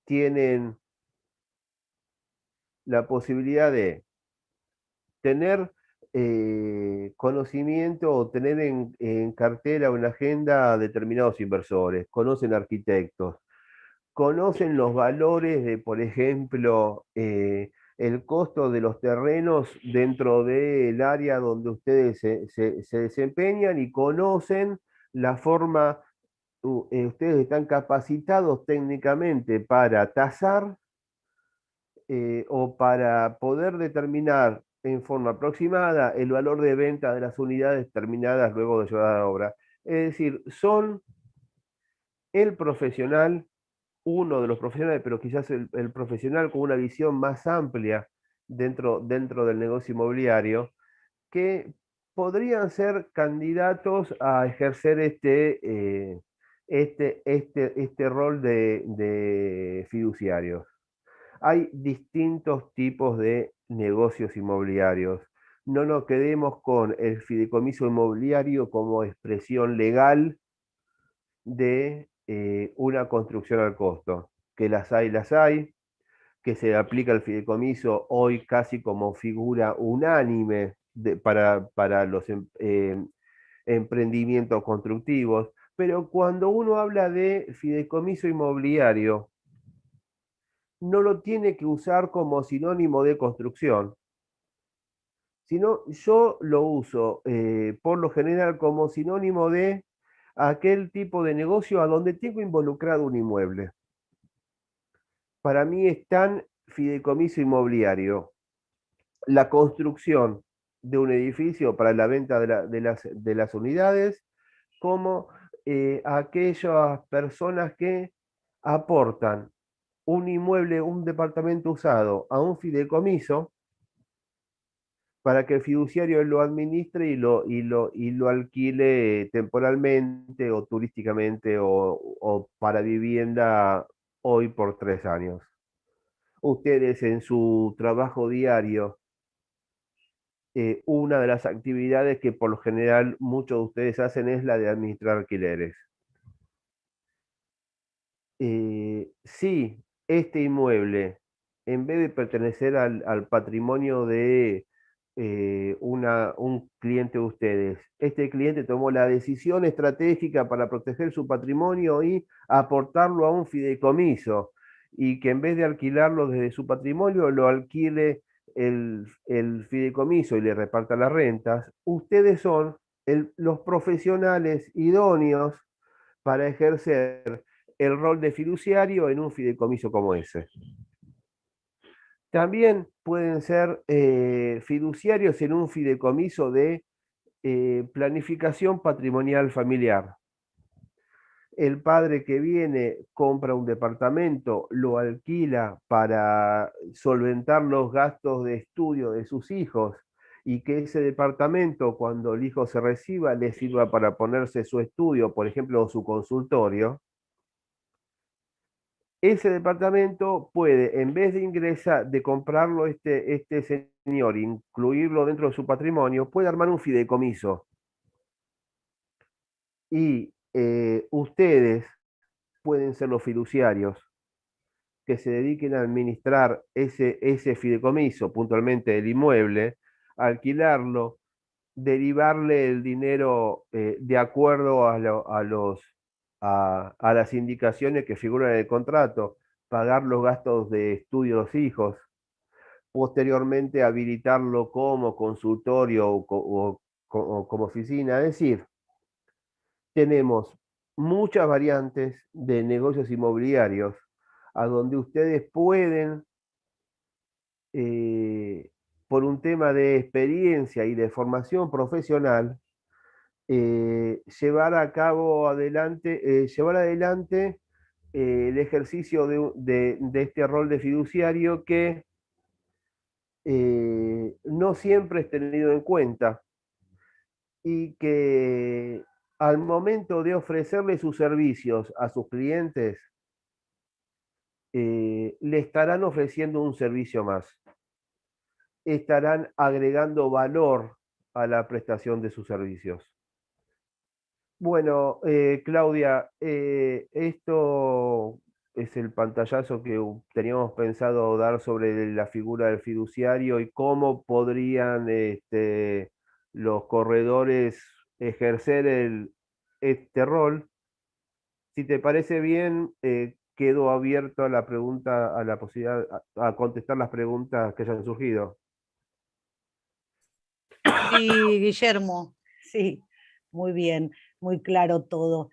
tienen la posibilidad de tener conocimiento o tener en cartera o en agenda determinados inversores, conocen arquitectos, conocen los valores de, por ejemplo, el costo de los terrenos dentro del área donde ustedes se desempeñan y conocen la forma, ustedes están capacitados técnicamente para tasar o para poder determinar en forma aproximada el valor de venta de las unidades terminadas luego de llevar a obra. Es decir, son el profesional, uno de los profesionales, pero quizás el profesional con una visión más amplia dentro del negocio inmobiliario, que podrían ser candidatos a ejercer este rol de fiduciarios. Hay distintos tipos de negocios inmobiliarios. No nos quedemos con el fideicomiso inmobiliario como expresión legal de una construcción al costo, que las hay, que se aplica el fideicomiso hoy casi como figura unánime para los emprendimientos constructivos, pero cuando uno habla de fideicomiso inmobiliario, no lo tiene que usar como sinónimo de construcción, sino yo lo uso por lo general como sinónimo de aquel tipo de negocio a donde tengo involucrado un inmueble. Para mí es tan fideicomiso inmobiliario la construcción de un edificio para la venta de las unidades, como aquellas personas que aportan un inmueble, un departamento usado a un fideicomiso para que el fiduciario lo administre y lo alquile temporalmente o turísticamente o para vivienda hoy por 3 años. Ustedes en su trabajo diario, una de las actividades que por lo general muchos de ustedes hacen es la de administrar alquileres. Si este inmueble, en vez de pertenecer al patrimonio de un cliente de ustedes, este cliente tomó la decisión estratégica para proteger su patrimonio y aportarlo a un fideicomiso, y que en vez de alquilarlo desde su patrimonio, lo alquile el fideicomiso y le reparta las rentas, ustedes son los profesionales idóneos para ejercer el rol de fiduciario en un fideicomiso como ese. También pueden ser fiduciarios en un fideicomiso de planificación patrimonial familiar. El padre que viene compra un departamento, lo alquila para solventar los gastos de estudio de sus hijos y que ese departamento, cuando el hijo se reciba, le sirva para ponerse su estudio, por ejemplo, su consultorio. Ese departamento puede, en vez de ingresar, de comprarlo este señor, incluirlo dentro de su patrimonio, puede armar un fideicomiso. Y ustedes pueden ser los fiduciarios que se dediquen a administrar ese fideicomiso, puntualmente el inmueble, alquilarlo, derivarle el dinero de acuerdo a las indicaciones que figuran en el contrato, pagar los gastos de estudio de los hijos, posteriormente habilitarlo como consultorio o como oficina. Es decir, tenemos muchas variantes de negocios inmobiliarios a donde ustedes pueden, por un tema de experiencia y de formación profesional, llevar adelante el ejercicio de este rol de fiduciario que no siempre es tenido en cuenta y que al momento de ofrecerle sus servicios a sus clientes, le estarán ofreciendo un servicio más, estarán agregando valor a la prestación de sus servicios. Bueno, Claudia, esto es el pantallazo que teníamos pensado dar sobre la figura del fiduciario y cómo podrían los corredores ejercer este rol. Si te parece bien, quedo abierto a la pregunta, a la posibilidad, a contestar las preguntas que hayan surgido. Sí, Guillermo, sí, muy bien, muy claro todo.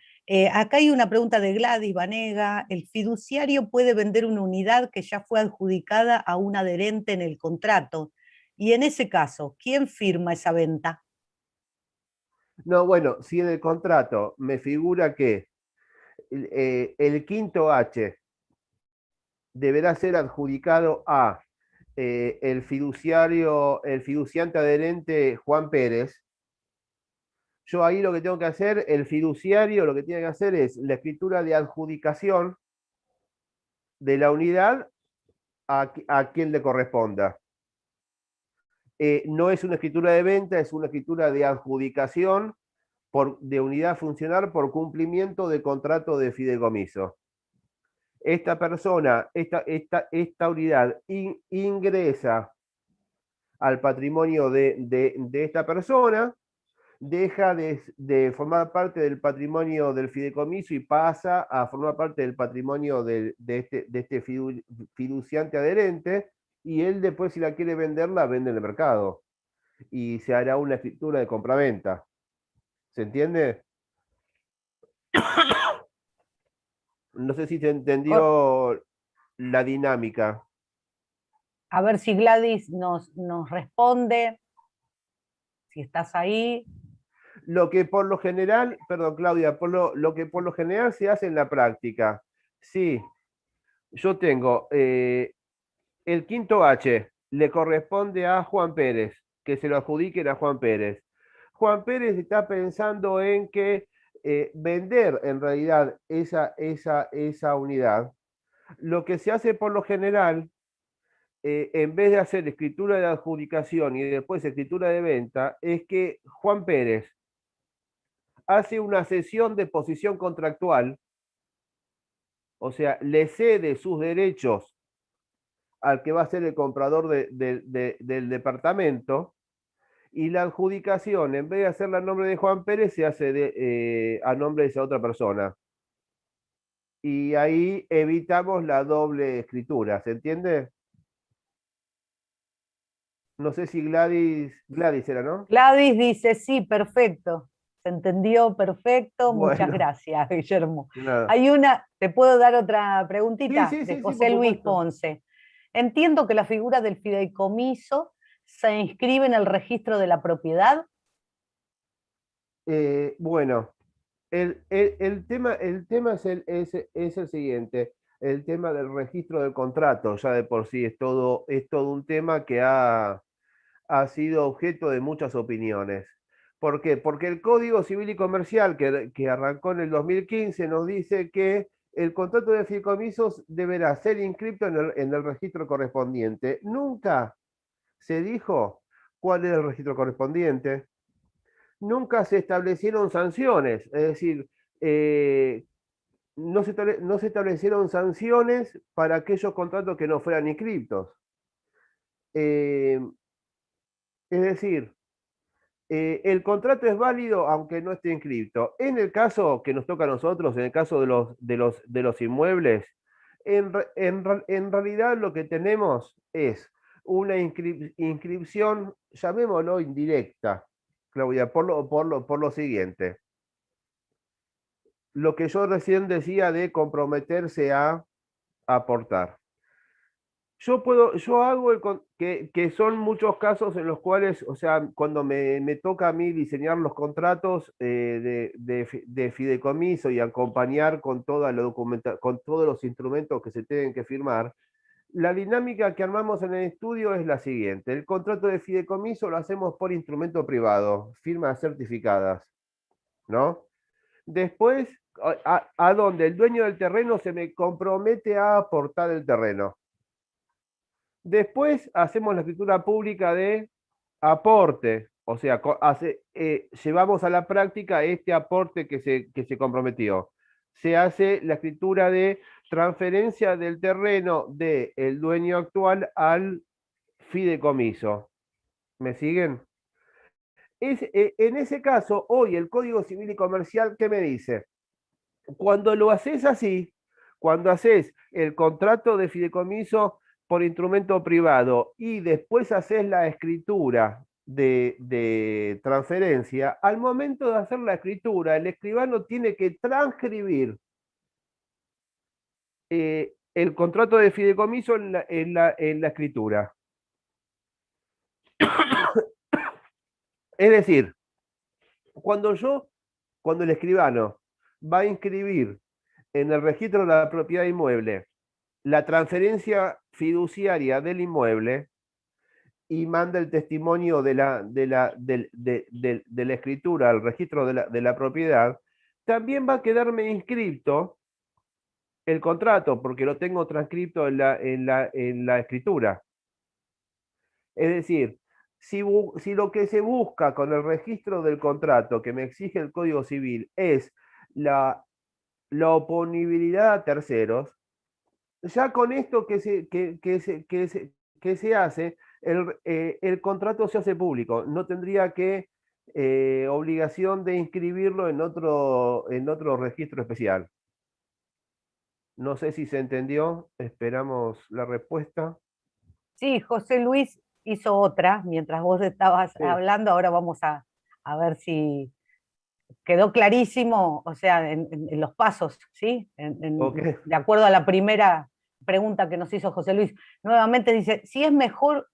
Acá hay una pregunta de Gladys Vanega. ¿El fiduciario puede vender una unidad que ya fue adjudicada a un adherente en el contrato? Y en ese caso, ¿quién firma esa venta? No, bueno, si en el contrato me figura que el quinto H deberá ser adjudicado a el fiduciante adherente Juan Pérez, yo ahí lo que tengo que hacer, el fiduciario lo que tiene que hacer es la escritura de adjudicación de la unidad a quien le corresponda. No es una escritura de venta, es una escritura de adjudicación de unidad funcional por cumplimiento de contrato de fideicomiso. Esta persona, esta unidad ingresa al patrimonio de esta persona, deja de formar parte del patrimonio del fideicomiso y pasa a formar parte del patrimonio de este fiduciante adherente, y él después, si la quiere vender, la vende en el mercado y se hará una escritura de compraventa. ¿Se entiende? No sé si se entendió la dinámica. A ver si Gladys nos responde, si estás ahí. Lo que por lo general, perdón Claudia, lo que por lo general se hace en la práctica. Sí, yo tengo el quinto H, le corresponde a Juan Pérez, que se lo adjudiquen a Juan Pérez. Juan Pérez está pensando en que vender en realidad esa unidad. Lo que se hace por lo general, en vez de hacer escritura de adjudicación y después escritura de venta, es que Juan Pérez hace una cesión de posición contractual, o sea, le cede sus derechos al que va a ser el comprador del departamento, y la adjudicación, en vez de hacerla a nombre de Juan Pérez, se hace a nombre de esa otra persona. Y ahí evitamos la doble escritura, ¿se entiende? No sé si Gladys era, ¿no? Gladys dice, sí, perfecto. Se entendió perfecto. Muchas Bueno, gracias, Guillermo. nada. Hay una, ¿te puedo dar otra preguntita? Sí, De por José Luis supuesto. Ponce. Entiendo que la figura del fideicomiso se inscribe en el registro de la propiedad. Bueno, el tema es el siguiente. El tema del registro del contrato, ya de por sí es todo un tema que ha sido objeto de muchas opiniones. ¿Por qué? Porque el Código Civil y Comercial, que arrancó en el 2015, nos dice que el contrato de fideicomisos deberá ser inscrito en el registro correspondiente. Nunca se dijo cuál era el registro correspondiente. Nunca se establecieron sanciones. Es decir, no se establecieron sanciones para aquellos contratos que no fueran inscriptos. Es decir, el contrato es válido aunque no esté inscripto. En el caso que nos toca a nosotros, en el caso de los inmuebles, en realidad lo que tenemos es una inscripción, llamémoslo indirecta, Claudia, por lo siguiente. Lo que yo recién decía de comprometerse a aportar. Yo hago que son muchos casos en los cuales, o sea, cuando me toca a mí diseñar los contratos de fideicomiso y acompañar con toda la con todos los instrumentos que se tienen que firmar, la dinámica que armamos en el estudio es la siguiente. El contrato de fideicomiso lo hacemos por instrumento privado, firmas certificadas, ¿no? Después, a donde el dueño del terreno se me compromete a aportar el terreno. Después hacemos la escritura pública de aporte, o sea, llevamos a la práctica este aporte que se comprometió. Se hace la escritura de transferencia del terreno del dueño actual al fideicomiso. ¿Me siguen? En ese caso, hoy el Código Civil y Comercial, ¿qué me dice? Cuando lo haces así, cuando haces el contrato de fideicomiso por instrumento privado y después haces la escritura de transferencia, al momento de hacer la escritura, el escribano tiene que transcribir el contrato de fideicomiso en la escritura. Es decir, cuando el escribano va a inscribir en el registro de la propiedad inmueble la transferencia fiduciaria del inmueble y manda el testimonio de la escritura al registro de la propiedad, también va a quedarme inscripto el contrato, porque lo tengo transcrito en la escritura. Es decir, si lo que se busca con el registro del contrato que me exige el Código Civil es la oponibilidad a terceros, ya con esto que se hace, el contrato se hace público. No tendría que obligación de inscribirlo en otro registro especial. No sé si se entendió. Esperamos la respuesta. Sí, José Luis hizo otra mientras vos estabas hablando. Ahora vamos a ver si quedó clarísimo, o sea, en los pasos, ¿sí? Okay. De acuerdo a la primera pregunta que nos hizo José Luis. Nuevamente dice, si es mejor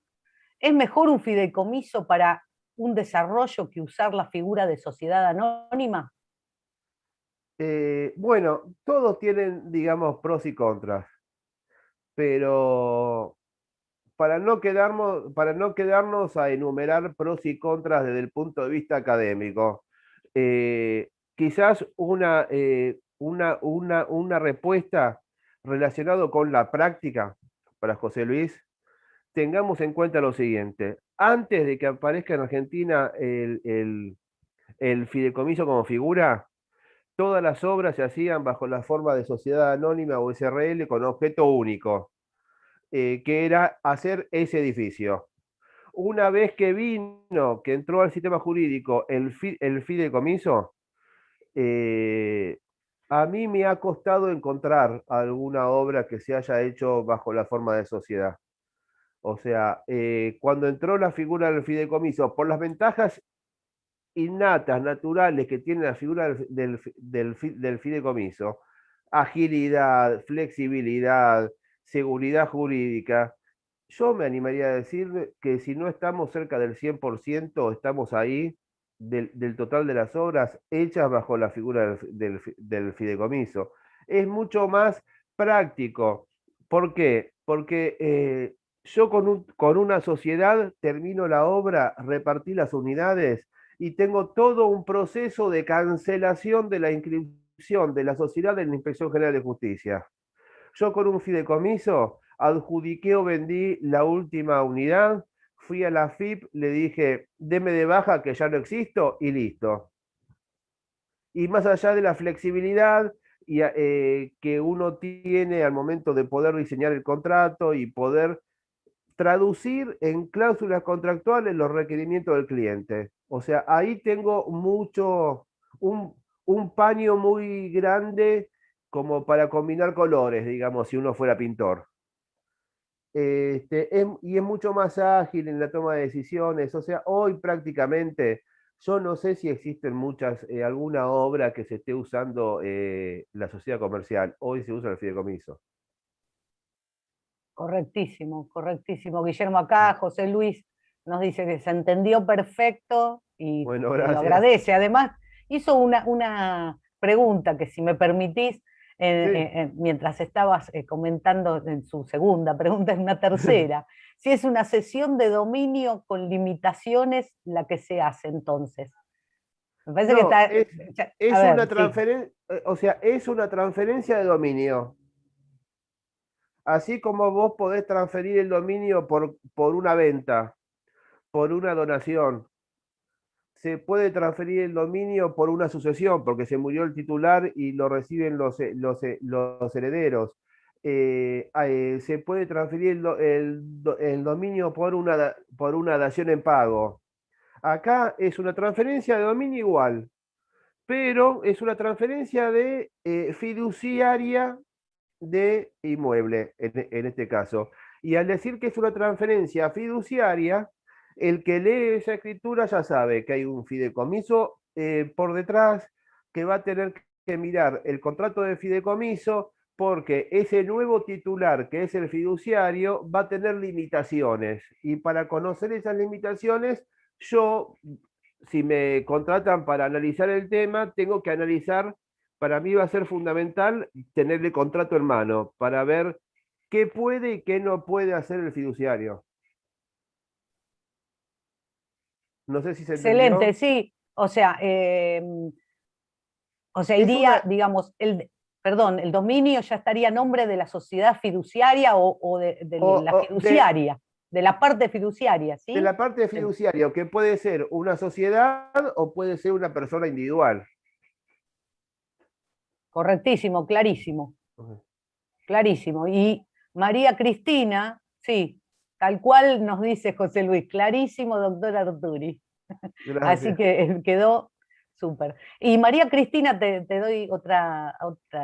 un fideicomiso para un desarrollo que usar la figura de sociedad anónima. Bueno, todos tienen, digamos, pros y contras, pero para no quedarnos a enumerar pros y contras desde el punto de vista académico, quizás una respuesta relacionada con la práctica para José Luis, tengamos en cuenta lo siguiente. Antes de que aparezca en Argentina el fideicomiso como figura, todas las obras se hacían bajo la forma de sociedad anónima o SRL con objeto único, que era hacer ese edificio. Una vez que entró al sistema jurídico el fideicomiso, a mí me ha costado encontrar alguna obra que se haya hecho bajo la forma de sociedad. O sea, cuando entró la figura del fideicomiso, por las ventajas innatas, naturales que tiene la figura del fideicomiso, agilidad, flexibilidad, seguridad jurídica, yo me animaría a decir que si no estamos cerca del 100%, estamos ahí del total de las obras hechas bajo la figura del fideicomiso. Es mucho más práctico. ¿Por qué? Porque yo con una sociedad termino la obra, repartí las unidades y tengo todo un proceso de cancelación de la inscripción de la sociedad en la Inspección General de Justicia. Yo con un fideicomiso adjudiqué o vendí la última unidad, fui a la FIP, le dije, deme de baja que ya no existo y listo. Y más allá de la flexibilidad que uno tiene al momento de poder diseñar el contrato y poder traducir en cláusulas contractuales los requerimientos del cliente. O sea, ahí tengo un paño muy grande como para combinar colores, digamos, si uno fuera pintor. Y es mucho más ágil en la toma de decisiones. O sea, hoy prácticamente yo no sé si existen alguna obra que se esté usando la sociedad comercial. Hoy se usa el fideicomiso. Correctísimo, correctísimo. Guillermo acá, José Luis nos dice que se entendió perfecto y Bueno, me lo gracias. agradece. Además, hizo una pregunta que si me permitís, mientras estabas comentando en su segunda pregunta, en una tercera, si es una cesión de dominio con limitaciones la que se hace entonces. Me parece que No, está... es A una ver, sí. o sea, es una transferencia de dominio. Así como vos podés transferir el dominio por una venta, por una donación, se puede transferir el dominio por una sucesión, porque se murió el titular y lo reciben los herederos. Se puede transferir el dominio por una dación en pago. Acá es una transferencia de dominio igual, pero es una transferencia de fiduciaria de inmueble, en este caso. Y al decir que es una transferencia fiduciaria, el que lee esa escritura ya sabe que hay un fideicomiso por detrás, que va a tener que mirar el contrato de fideicomiso, porque ese nuevo titular, que es el fiduciario, va a tener limitaciones. Y para conocer esas limitaciones, yo, si me contratan para analizar el tema, tengo que analizar, para mí va a ser fundamental tener el contrato en mano para ver qué puede y qué no puede hacer el fiduciario. No sé si se Excelente, entendió. sí. O sea, Es iría, una, digamos, perdón, el dominio ya estaría a nombre de la sociedad fiduciaria o de la o fiduciaria, de la parte fiduciaria, de ¿sí? la parte de fiduciario, que puede ser una sociedad o puede ser una persona individual. Correctísimo, clarísimo, clarísimo. Y María Cristina, sí, tal cual nos dice José Luis, clarísimo, doctor Arturi. Así Gracias. que quedó súper. Y María Cristina, te doy otra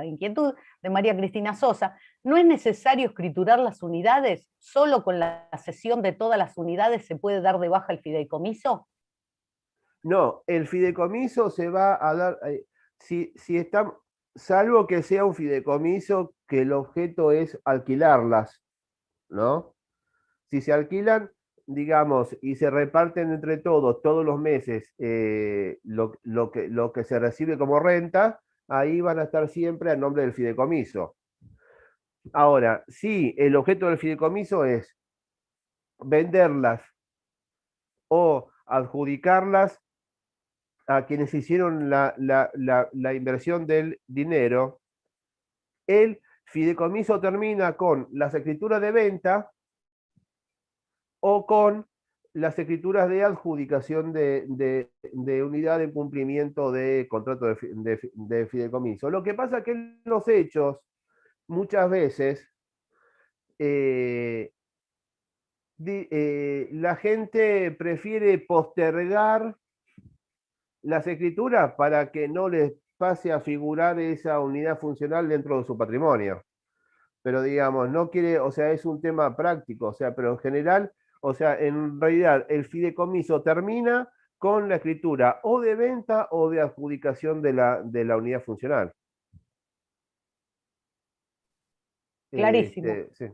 inquietud de María Cristina Sosa. ¿No es necesario escriturar las unidades? ¿Solo con la cesión de todas las unidades se puede dar de baja el fideicomiso? No, el fideicomiso se va a dar, si está, salvo que sea un fideicomiso que el objeto es alquilarlas, ¿no? Si se alquilan, digamos, y se reparten entre todos los meses, lo que se recibe como renta, ahí van a estar siempre a nombre del fideicomiso. Ahora, si el objeto del fideicomiso es venderlas o adjudicarlas a quienes hicieron la inversión del dinero, el fideicomiso termina con las escrituras de venta o con las escrituras de adjudicación de unidad de cumplimiento de contrato de fideicomiso. Lo que pasa es que en los hechos, muchas veces, la gente prefiere postergar las escrituras para que no les pase a figurar esa unidad funcional dentro de su patrimonio. Pero digamos, no quiere, o sea, es un tema práctico, o sea, pero en general, o sea, en realidad el fideicomiso termina con la escritura o de venta o de adjudicación de la unidad funcional. Clarísimo, Sí.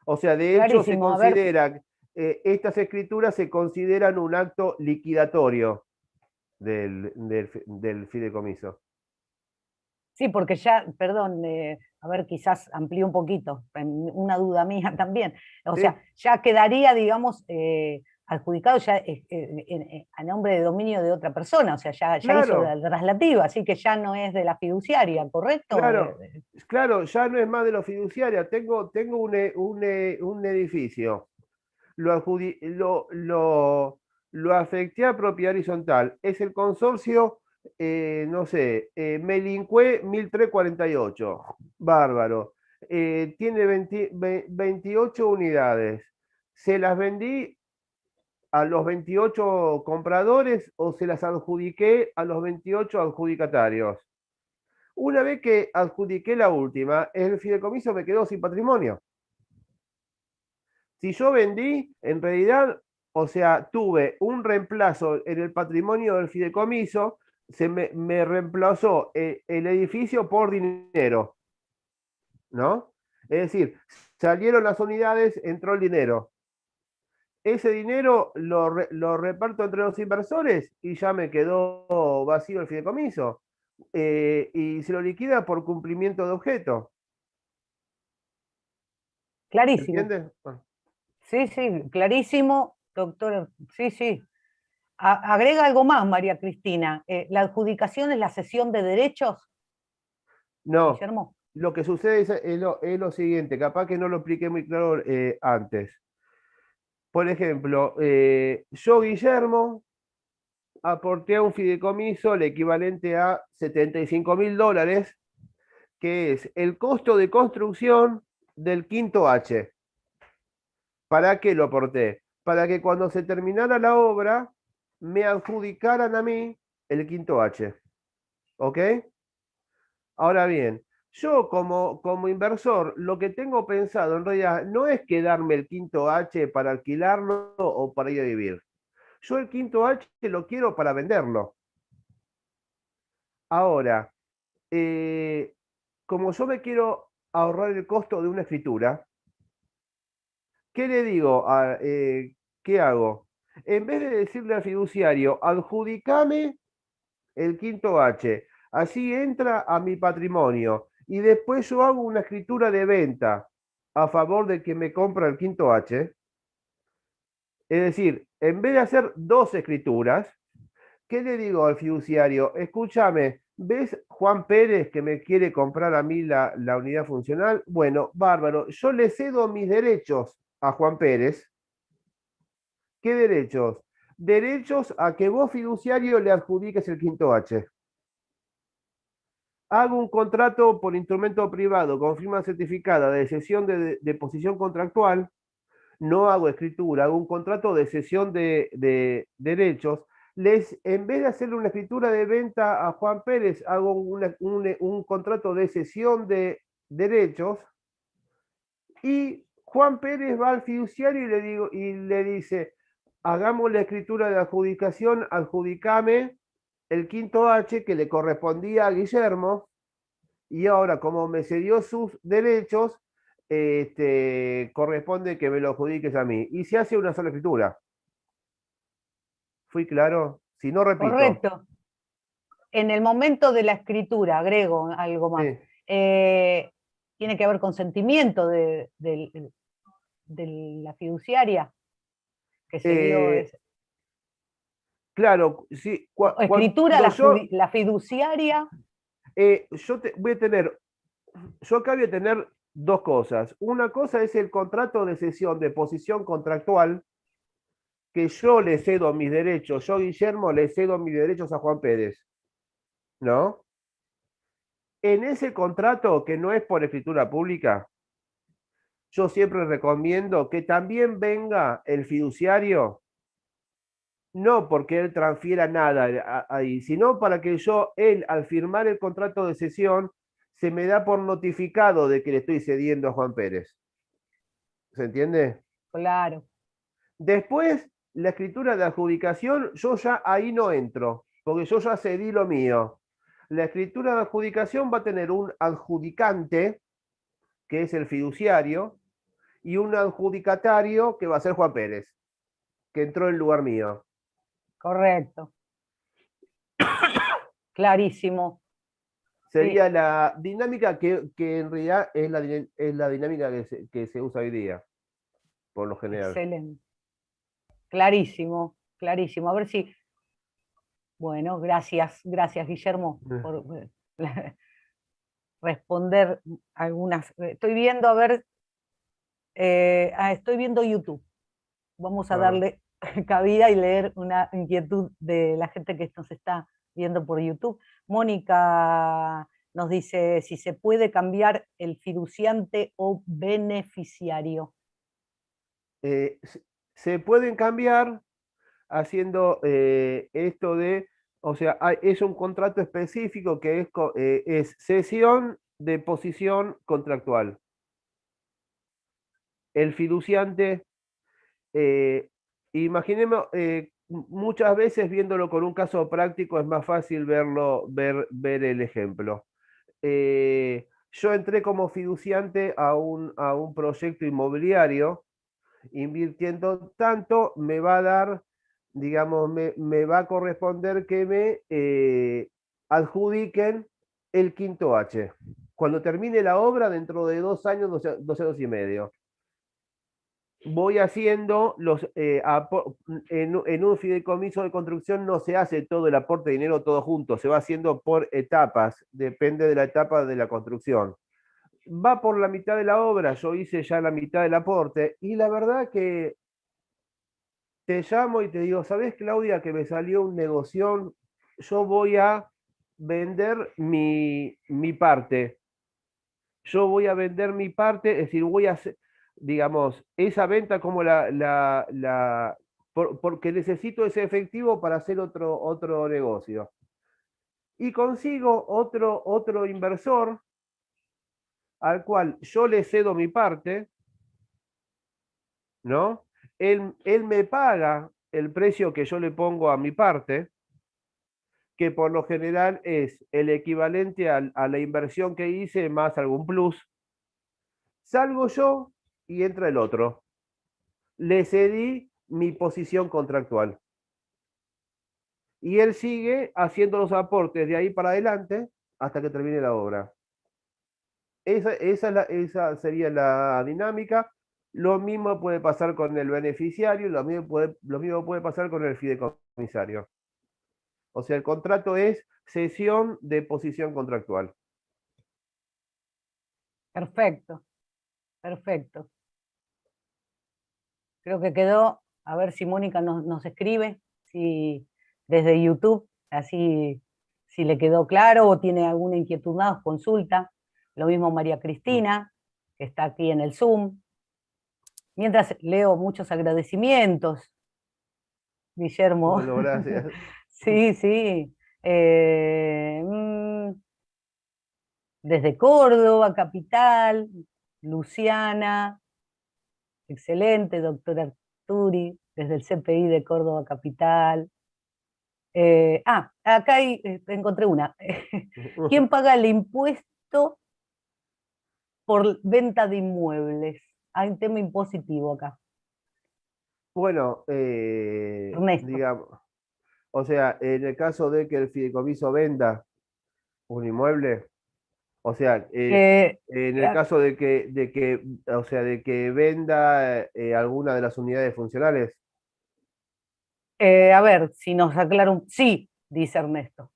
O sea, de hecho se clarísimo. A ver, considera, estas escrituras se consideran un acto liquidatorio del fideicomiso. sí, porque ya, perdón, a ver, quizás amplío un poquito, una duda mía también. O ¿Sí? sea, ya quedaría, digamos, adjudicado ya a nombre de dominio de otra persona, o sea, ya hizo Claro, la traslativa, así que ya no es de la fiduciaria, ¿correcto? claro, claro, ya no es más de lo fiduciaria. Tengo un edificio. Lo afecté a propiedad horizontal. Es el consorcio no sé, Melincué 1348, bárbaro. Tiene 28 unidades. ¿Se las vendí a los 28 compradores o se las adjudiqué a los 28 adjudicatarios? Una vez que adjudiqué la última, el fideicomiso me quedó sin patrimonio. Si yo vendí, en realidad, o sea, tuve un reemplazo en el patrimonio del fideicomiso, me reemplazó el edificio por dinero, ¿no? Es decir, salieron las unidades, entró el dinero. Ese dinero lo reparto entre los inversores y ya me quedó vacío el fideicomiso. Y se lo liquida por cumplimiento de objeto. Clarísimo. ¿Entiendes? Sí, sí, clarísimo, doctor. Sí, sí. Agrega algo más, María Cristina. ¿La adjudicación es la cesión de derechos, No, Guillermo? lo que sucede es lo siguiente, capaz que no lo expliqué muy claro antes. Por ejemplo, yo, Guillermo, aporté a un fideicomiso el equivalente a $75.000, que es el costo de construcción del quinto H. ¿Para qué lo aporté? Para que cuando se terminara la obra me adjudicaran a mí el quinto H. ¿Ok? Ahora bien, yo como inversor, lo que tengo pensado en realidad no es quedarme el quinto H para alquilarlo o para ir a vivir. Yo el quinto H lo quiero para venderlo. Ahora, como yo me quiero ahorrar el costo de una escritura, ¿qué le digo? ¿Qué hago? En vez de decirle al fiduciario, adjudicame el quinto H, así entra a mi patrimonio y después yo hago una escritura de venta a favor de que me compra el quinto H. Es decir, en vez de hacer dos escrituras, ¿qué le digo al fiduciario? Escúchame, ¿ves Juan Pérez que me quiere comprar a mí la unidad funcional? Bueno, bárbaro, yo le cedo mis derechos a Juan Pérez. ¿Qué derechos? Derechos a que vos, fiduciario, le adjudiques el quinto H. Hago un contrato por instrumento privado con firma certificada de cesión de posición contractual, no hago escritura, hago un contrato de cesión de derechos. En vez de hacerle una escritura de venta a Juan Pérez, hago un contrato de cesión de derechos y Juan Pérez va al fiduciario y le dice, hagamos la escritura de adjudicación, adjudicame el quinto H que le correspondía a Guillermo, y ahora como me cedió sus derechos, corresponde que me lo adjudiques a mí. Y se hace una sola escritura. ¿Fui claro? Si no, repito. Correcto. En el momento de la escritura, agrego algo más. Sí. Tiene que haber consentimiento de la fiduciaria que se dio. Claro, sí. Escritura, Cuando la fiduciaria. voy a tener, yo acá voy a tener dos cosas. Una cosa es el contrato de cesión de posición contractual, que yo le cedo mis derechos, yo, Guillermo, le cedo mis derechos a Juan Pérez, ¿no? En ese contrato, que no es por escritura pública, yo siempre recomiendo que también venga el fiduciario, no porque él transfiera nada ahí, sino para que él, al firmar el contrato de cesión, se me da por notificado de que le estoy cediendo a Juan Pérez. ¿Se entiende? Claro. Después, la escritura de adjudicación, yo ya ahí no entro, porque yo ya cedí lo mío. La escritura de adjudicación va a tener un adjudicante, que es el fiduciario, y un adjudicatario, que va a ser Juan Pérez, que entró en lugar mío. Correcto. Clarísimo. Sería Sí. la dinámica que en realidad es la dinámica que se usa hoy día, por lo general. Excelente. Clarísimo, clarísimo. A ver si. Bueno, gracias, Guillermo, por responder algunas. Estoy viendo, a ver, estoy viendo YouTube. Vamos a darle cabida y leer una inquietud de la gente que nos está viendo por YouTube. Mónica nos dice si se puede cambiar el fiduciante o beneficiario. Se pueden cambiar haciendo esto de, o sea, es un contrato específico que es cesión de posición contractual. El fiduciante, imaginemos, muchas veces viéndolo con un caso práctico es más fácil ver el ejemplo. Yo entré como fiduciante a un proyecto inmobiliario, invirtiendo tanto, me va a dar, digamos, me va a corresponder que me adjudiquen el quinto H. Cuando termine la obra, dentro de 2 años, 2 años y medio. Voy haciendo en un fideicomiso de construcción no se hace todo el aporte de dinero todo junto, se va haciendo por etapas, depende de la etapa de la construcción. Va por la mitad de la obra, yo hice ya la mitad del aporte, y la verdad que te llamo y te digo, ¿sabés, Claudia, que me salió un negocio? Yo voy a vender mi parte. Yo voy a vender mi parte, es decir, voy a hacer, digamos, esa venta como porque necesito ese efectivo para hacer otro negocio. Y consigo otro inversor al cual yo le cedo mi parte, ¿no? Él me paga el precio que yo le pongo a mi parte, que por lo general es el equivalente a la inversión que hice más algún plus. Salgo yo y entra el otro. Le cedí mi posición contractual. Y él sigue haciendo los aportes de ahí para adelante hasta que termine la obra. Esa sería la dinámica. Lo mismo puede pasar con el beneficiario, lo mismo puede pasar con el fideicomisario. O sea, el contrato es cesión de posición contractual. Perfecto, perfecto. Creo que quedó, a ver si Mónica nos escribe, si desde YouTube, así si le quedó claro o tiene alguna inquietud más, consulta. Lo mismo María Cristina, que está aquí en el Zoom. Mientras leo muchos agradecimientos, Guillermo. Bueno, gracias. Sí, sí. Desde Córdoba, capital, Luciana, excelente, doctor Arturi, desde el CPI de Córdoba Capital. Acá encontré una. ¿Quién paga el impuesto por venta de inmuebles? Hay un tema impositivo acá. Bueno, Ernesto. digamos, o sea, en el caso de que el fideicomiso venda un inmueble, o sea, en el caso o sea, de que venda alguna de las unidades funcionales. A ver, si nos aclaran. Sí, dice Ernesto.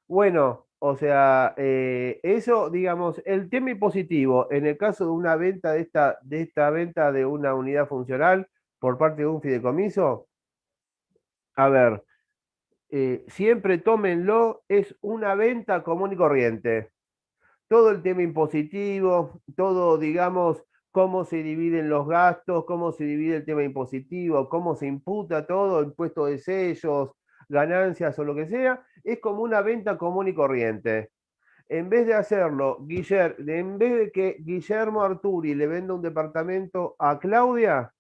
Bueno, o sea, eso, digamos, el tema impositivo, en el caso de una venta de esta venta de una unidad funcional por parte de un fideicomiso, a ver, siempre tómenlo, es una venta común y corriente. Todo el tema impositivo, todo, digamos, cómo se dividen los gastos, cómo se divide el tema impositivo, cómo se imputa todo, impuesto de sellos, ganancias o lo que sea, es como una venta común y corriente. En vez de hacerlo, en vez de que Guillermo Arturi le venda un departamento a Claudia,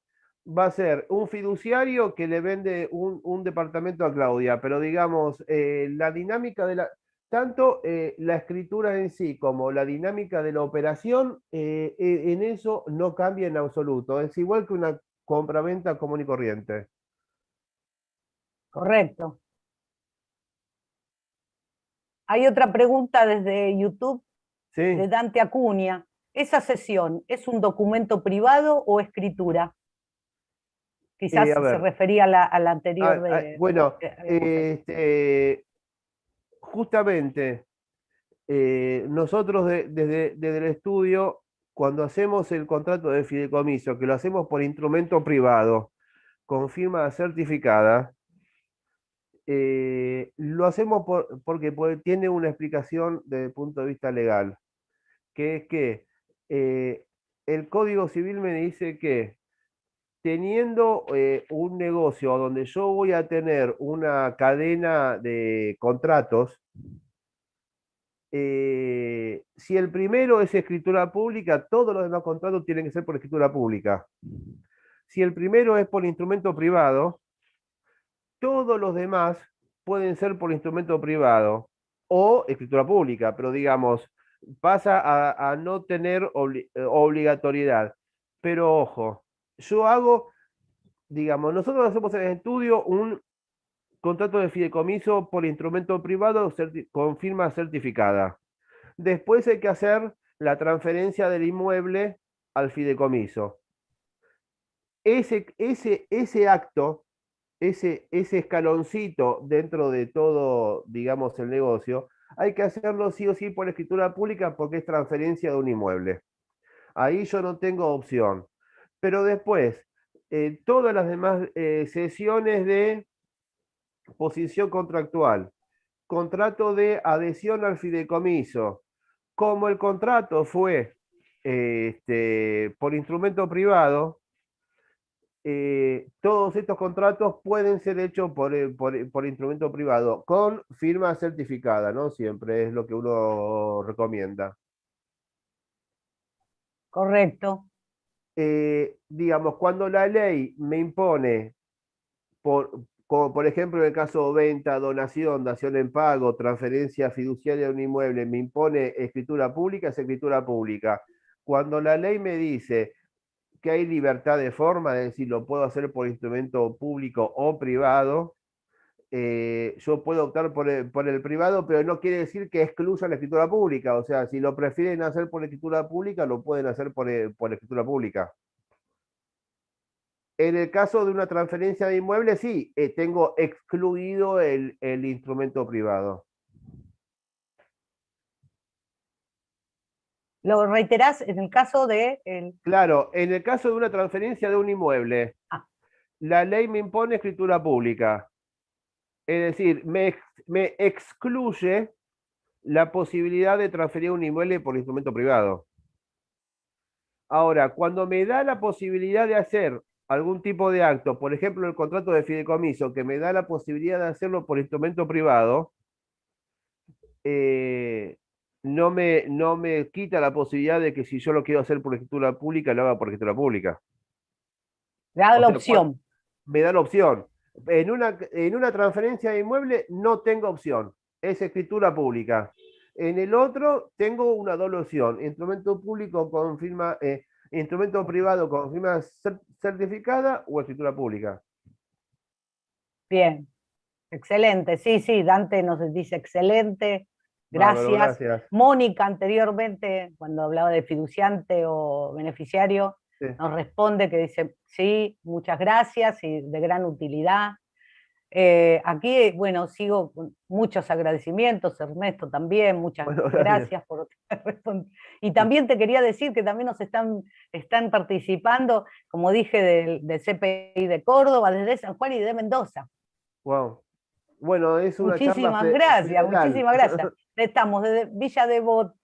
va a ser un fiduciario que le vende un departamento a Claudia, pero digamos, la dinámica tanto la escritura en sí como la dinámica de la operación, en eso no cambia en absoluto. Es igual que una compraventa común y corriente. Correcto. Hay otra pregunta desde YouTube ¿Sí? de Dante Acuña. ¿Esa sesión es un documento privado o escritura? Quizás A ver. se refería a la anterior bueno, que justamente nosotros desde el estudio, cuando hacemos el contrato de fideicomiso, que lo hacemos por instrumento privado, con firma certificada, lo hacemos porque tiene una explicación desde el punto de vista legal, que es que el Código Civil me dice que teniendo un negocio donde yo voy a tener una cadena de contratos, si el primero es escritura pública, todos los demás contratos tienen que ser por escritura pública. Si el primero es por instrumento privado, todos los demás pueden ser por instrumento privado o escritura pública, pero digamos, pasa a no tener obligatoriedad. Pero ojo, yo hago, digamos, nosotros hacemos en el estudio un contrato de fideicomiso por instrumento privado con firma certificada. Después hay que hacer la transferencia del inmueble al fideicomiso. Ese acto, ese escaloncito dentro de todo, digamos, el negocio, hay que hacerlo sí o sí por escritura pública porque es transferencia de un inmueble. Ahí yo no tengo opción. Pero después, todas las demás sesiones de posición contractual, contrato de adhesión al fideicomiso, como el contrato fue por instrumento privado, todos estos contratos pueden ser hechos por instrumento privado, con firma certificada, ¿no? Siempre es lo que uno recomienda. Correcto. Digamos, cuando la ley me impone, como por ejemplo en el caso de venta, donación, dación en pago, transferencia fiduciaria de un inmueble, me impone escritura pública, es escritura pública. Cuando la ley me dice que hay libertad de forma, es decir, lo puedo hacer por instrumento público o privado, yo puedo optar por el privado, pero no quiere decir que excluya la escritura pública. O sea, si lo prefieren hacer por escritura pública, lo pueden hacer por escritura pública. En el caso de una transferencia de inmueble, sí, tengo excluido el instrumento privado. Lo reiterás en el caso de... Claro, en el caso de una transferencia de un inmueble, la ley me impone escritura pública. Es decir, me excluye la posibilidad de transferir un inmueble por instrumento privado. Ahora, cuando me da la posibilidad de hacer algún tipo de acto, por ejemplo, el contrato de fideicomiso, que me da la posibilidad de hacerlo por instrumento privado, no me quita la posibilidad de que si yo lo quiero hacer por escritura pública, lo haga por escritura pública. Me da la opción. Me da la opción. En una transferencia de inmueble no tengo opción, es escritura pública. En el otro tengo una doble opción, instrumento público con firma, instrumento privado con firma certificada o escritura pública. Bien, excelente. Sí, sí, Dante nos dice excelente. Gracias. Bárbaro, gracias. Mónica anteriormente, cuando hablaba de fiduciante o beneficiario, sí, nos responde que dice, sí, muchas gracias y de gran utilidad. Aquí, bueno, sigo con muchos agradecimientos, Ernesto también, muchas gracias por responder. Y también te quería decir que también nos están participando, como dije, del CPI de Córdoba, desde San Juan y de Mendoza. Wow. Bueno, es una muchísimas gracias, muchísimas gracias. Estamos desde Villa Devoto,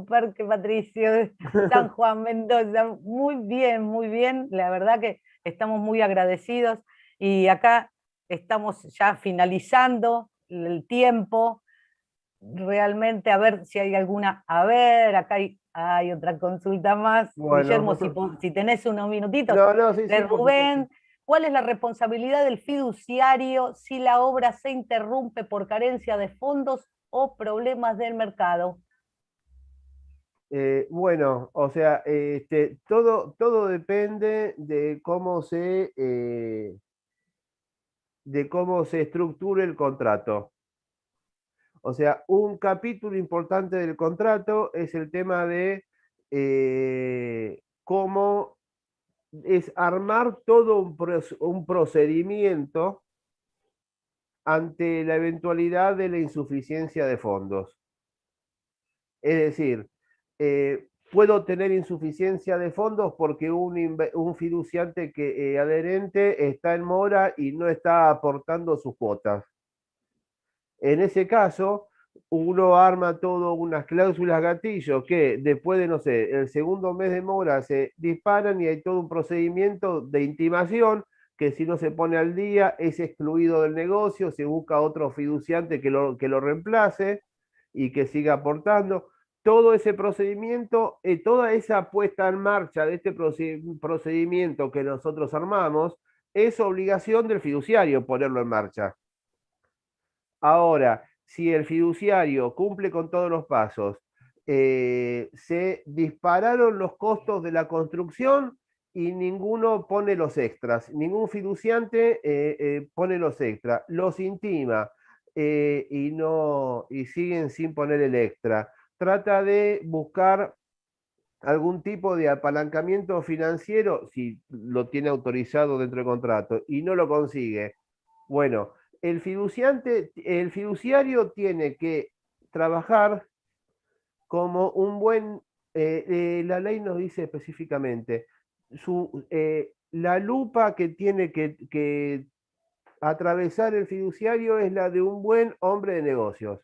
Parque Patricio, San Juan, Mendoza, muy bien, la verdad que estamos muy agradecidos y acá estamos ya finalizando el tiempo, realmente a ver si hay alguna, acá hay otra consulta más, bueno. Guillermo, si tenés unos minutitos, sí, de Rubén. ¿Cuál es la responsabilidad del fiduciario si la obra se interrumpe por carencia de fondos o problemas del mercado? Bueno, o sea, todo depende de cómo se estructure el contrato. O sea, un capítulo importante del contrato es el tema de cómo es armar todo un procedimiento ante la eventualidad de la insuficiencia de fondos. Es decir, puedo tener insuficiencia de fondos porque un fiduciante adherente está en mora y no está aportando sus cuotas. En ese caso, uno arma todo unas cláusulas gatillo que después de, no sé, el segundo mes de mora se disparan y hay todo un procedimiento de intimación que si no se pone al día es excluido del negocio, se busca otro fiduciante que lo reemplace y que siga aportando. Todo ese procedimiento, toda esa puesta en marcha de este procedimiento que nosotros armamos, es obligación del fiduciario ponerlo en marcha. Ahora, si el fiduciario cumple con todos los pasos, se dispararon los costos de la construcción y ninguno pone los extras, ningún fiduciante pone los extras, los intima y siguen sin poner el extra. Trata de buscar algún tipo de apalancamiento financiero si lo tiene autorizado dentro del contrato y no lo consigue. Bueno, el fiduciario tiene que trabajar como un buen, la ley nos dice específicamente, la lupa que tiene que atravesar el fiduciario es la de un buen hombre de negocios.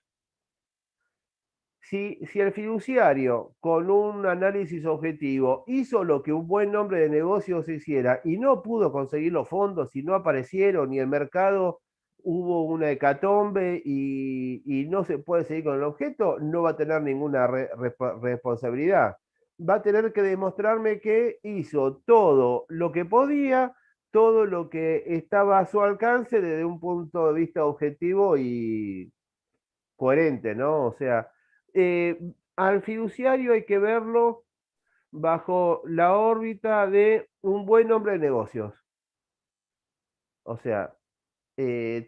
Si el fiduciario, con un análisis objetivo, hizo lo que un buen hombre de negocios hiciera y no pudo conseguir los fondos y no aparecieron y el mercado hubo una hecatombe y no se puede seguir con el objeto, no va a tener ninguna responsabilidad. Va a tener que demostrarme que hizo todo lo que podía, todo lo que estaba a su alcance desde un punto de vista objetivo y coherente, ¿no? O sea, al fiduciario hay que verlo bajo la órbita de un buen hombre de negocios. O sea,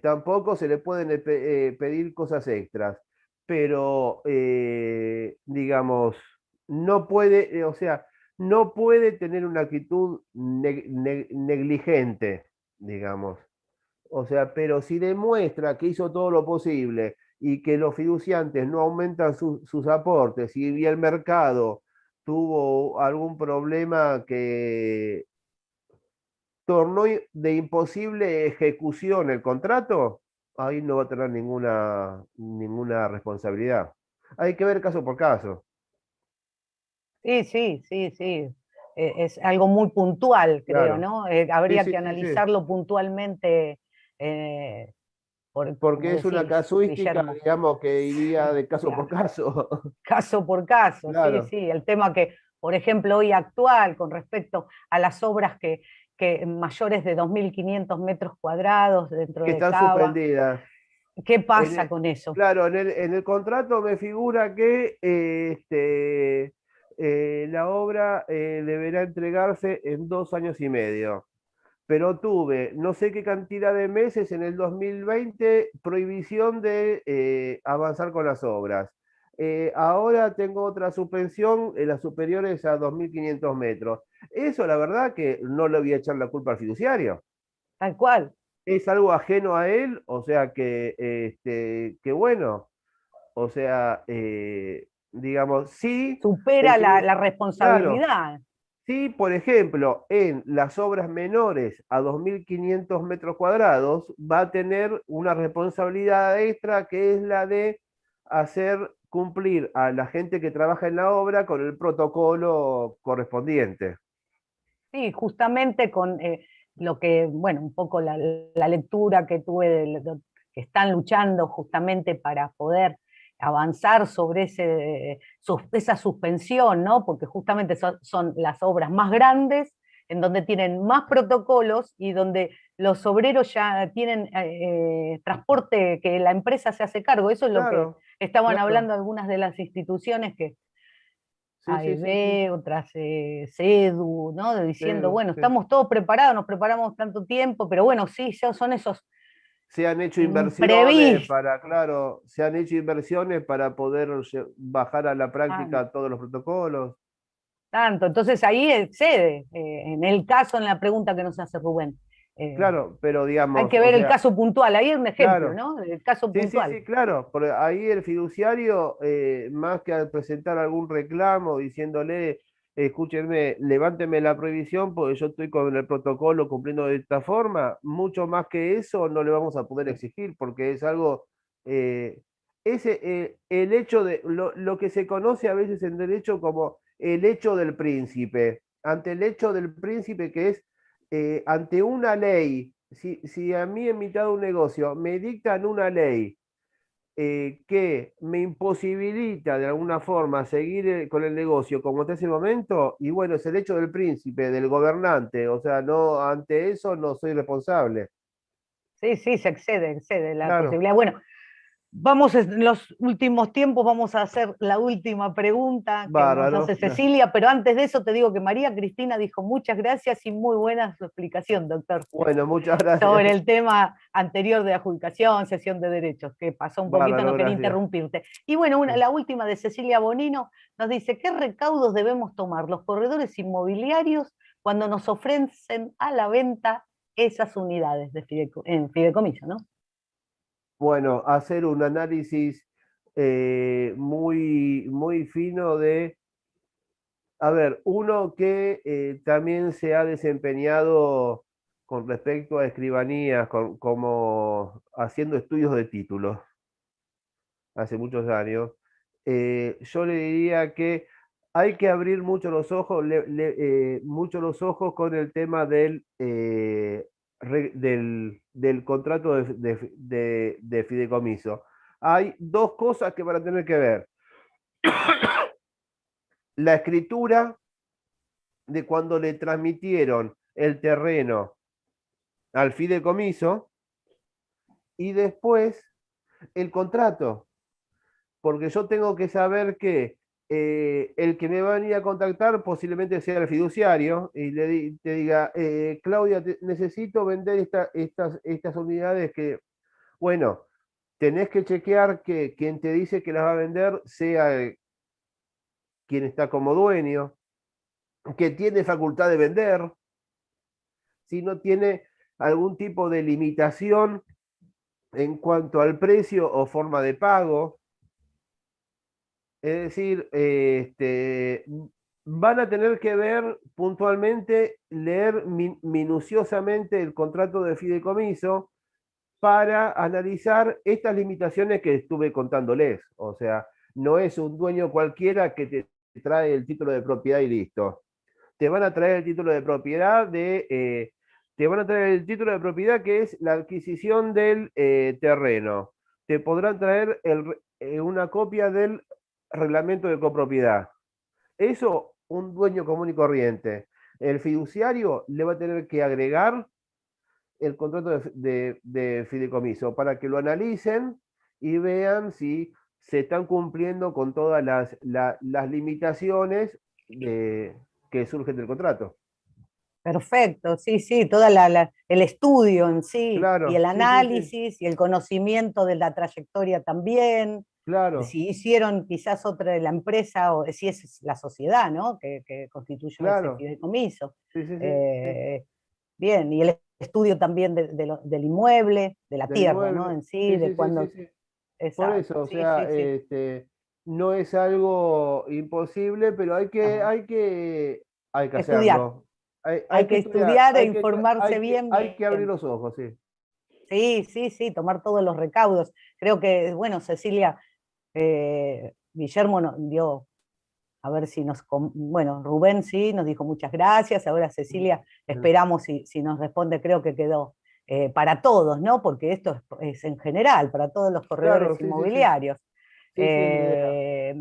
tampoco se le pueden pedir cosas extras, pero digamos, no puede, o sea, no puede tener una actitud negligente, digamos. O sea, pero si demuestra que hizo todo lo posible y que los fiduciantes no aumentan sus aportes y el mercado tuvo algún problema que tornó de imposible ejecución el contrato, ahí no va a tener ninguna responsabilidad. Hay que ver caso por caso. Sí, sí, sí, sí. Es algo muy puntual, creo, Claro. ¿no? Sí, Habría sí, que sí, sí. analizarlo puntualmente, Porque como es una decís, casuística, Guillermo. digamos, que iría de caso por Claro, caso. caso por caso, sí, Claro, sí. El tema que, por ejemplo, hoy actual, con respecto a las obras que mayores de 2.500 metros cuadrados dentro que de están Cava, suspendidas. ¿qué En pasa el- con eso? claro, en el contrato me figura que la obra deberá entregarse en 2 años y medio. Pero tuve no sé qué cantidad de meses en el 2020 prohibición de avanzar con las obras. Ahora tengo otra suspensión en las superiores a 2.500 metros. Eso, la verdad, que no le voy a echar la culpa al fiduciario. Tal cual. Es algo ajeno a él, o sea que bueno, o sea, digamos, sí, el Supera la claro, responsabilidad. sí, por ejemplo, en las obras menores a 2.500 metros cuadrados va a tener una responsabilidad extra que es la de hacer cumplir a la gente que trabaja en la obra con el protocolo correspondiente. Sí, justamente con lo que, bueno, un poco la lectura que tuve que están luchando justamente para poder avanzar sobre esa suspensión, ¿no? Porque justamente son las obras más grandes, en donde tienen más protocolos y donde los obreros ya tienen transporte que la empresa se hace cargo. Eso es lo que Claro, estaban claro. hablando algunas de las instituciones que Sí, sí, sí, sí. AEB, otras CEDU, ¿no? Diciendo, Edu, bueno, sí. estamos todos preparados, nos preparamos tanto tiempo, pero bueno, sí, ya son esos Se han hecho inversiones imprevistos. para, claro, se han hecho inversiones para poder bajar a la Tan- práctica todos los protocolos. Tanto. Entonces ahí excede, en el caso, en la pregunta que nos hace Rubén. Eh, Claro, pero Hay digamos, que o ver el sea, caso puntual, ahí es un ejemplo, claro. ¿no? El caso Sí, sí, puntual. sí, claro. Porque ahí el fiduciario, más que al presentar algún reclamo diciéndole, escúchenme, levánteme la prohibición porque yo estoy con el protocolo cumpliendo de esta forma, mucho más que eso no le vamos a poder exigir porque es algo el hecho de lo que se conoce a veces en derecho como el hecho del príncipe. Ante el hecho del príncipe, que es ante una ley, si a mí en mitad de un negocio me dictan una ley que me imposibilita de alguna forma seguir con el negocio como hasta ese momento, y bueno, es el hecho del príncipe, del gobernante, o sea, no, ante eso no soy responsable. Sí, sí, se excede la Claro, posibilidad. Bueno, vamos en los últimos tiempos, vamos a hacer la última pregunta que nos bárbaro. hace Cecilia, pero antes de eso te digo que María Cristina dijo muchas gracias y muy buena su explicación, doctor, Bueno, muchas sobre gracias. el tema anterior de adjudicación, cesión de derechos, que pasó un poquito, Bárbaro, no quería gracias. interrumpirte. Y bueno, la última de Cecilia Bonino nos dice, ¿qué recaudos debemos tomar los corredores inmobiliarios cuando nos ofrecen a la venta esas unidades en fideicomiso, ¿no? Bueno, hacer un análisis muy, muy fino de, a ver, uno que también se ha desempeñado con respecto a escribanías, como haciendo estudios de títulos hace muchos años. Yo le diría que hay que abrir mucho los ojos, mucho los ojos con el tema del contrato de fideicomiso. Hay dos cosas que van a tener que ver. La escritura de cuando le transmitieron el terreno al fideicomiso y después el contrato, porque yo tengo que saber que el que me va a venir a contactar posiblemente sea el fiduciario y te diga, Claudia, necesito vender estas unidades que, bueno, tenés que chequear que quien te dice que las va a vender sea quien está como dueño, que tiene facultad de vender, si no tiene algún tipo de limitación en cuanto al precio o forma de pago. Es decir, van a tener que ver puntualmente, leer minuciosamente el contrato de fideicomiso para analizar estas limitaciones que estuve contándoles. O sea, no es un dueño cualquiera que te trae el título de propiedad y listo. Te van a traer el título de propiedad te van a traer el título de propiedad que es la adquisición del terreno. Te podrán traer una copia del reglamento de copropiedad. Eso un dueño común y corriente. El fiduciario le va a tener que agregar el contrato de fideicomiso para que lo analicen y vean si se están cumpliendo con todas las limitaciones que surgen del contrato. Perfecto, sí, sí, el estudio en sí, y Claro, el sí, sí, sí, análisis, y el conocimiento de la trayectoria también, claro, si hicieron quizás otra de la empresa, o si es la sociedad, ¿no? Que constituyó ese claro, fideicomiso. sí, sí, sí, sí. Eh, Bien, y el estudio también del inmueble, de la Del tierra, ¿no? inmueble, En sí, sí, de sí, sí, sí, cuándo. sí. Por Exacto, eso, o sí, sea, sí, sí. no es algo imposible, pero Ajá. hay que Estudiar. hacerlo. Hay Hay que que estudiar, estudiar e informarse hay que abrir bien. los ojos, sí. Sí, sí, sí, tomar todos los recaudos. Creo que, bueno, Cecilia, Guillermo nos dio, a ver si bueno, Rubén sí, nos dijo muchas gracias, ahora Cecilia, esperamos si nos responde, creo que quedó para todos, ¿no? Porque esto es en general, para todos los Claro, corredores sí, sí, sí. inmobiliarios. Sí, sí, ni idea. Eh,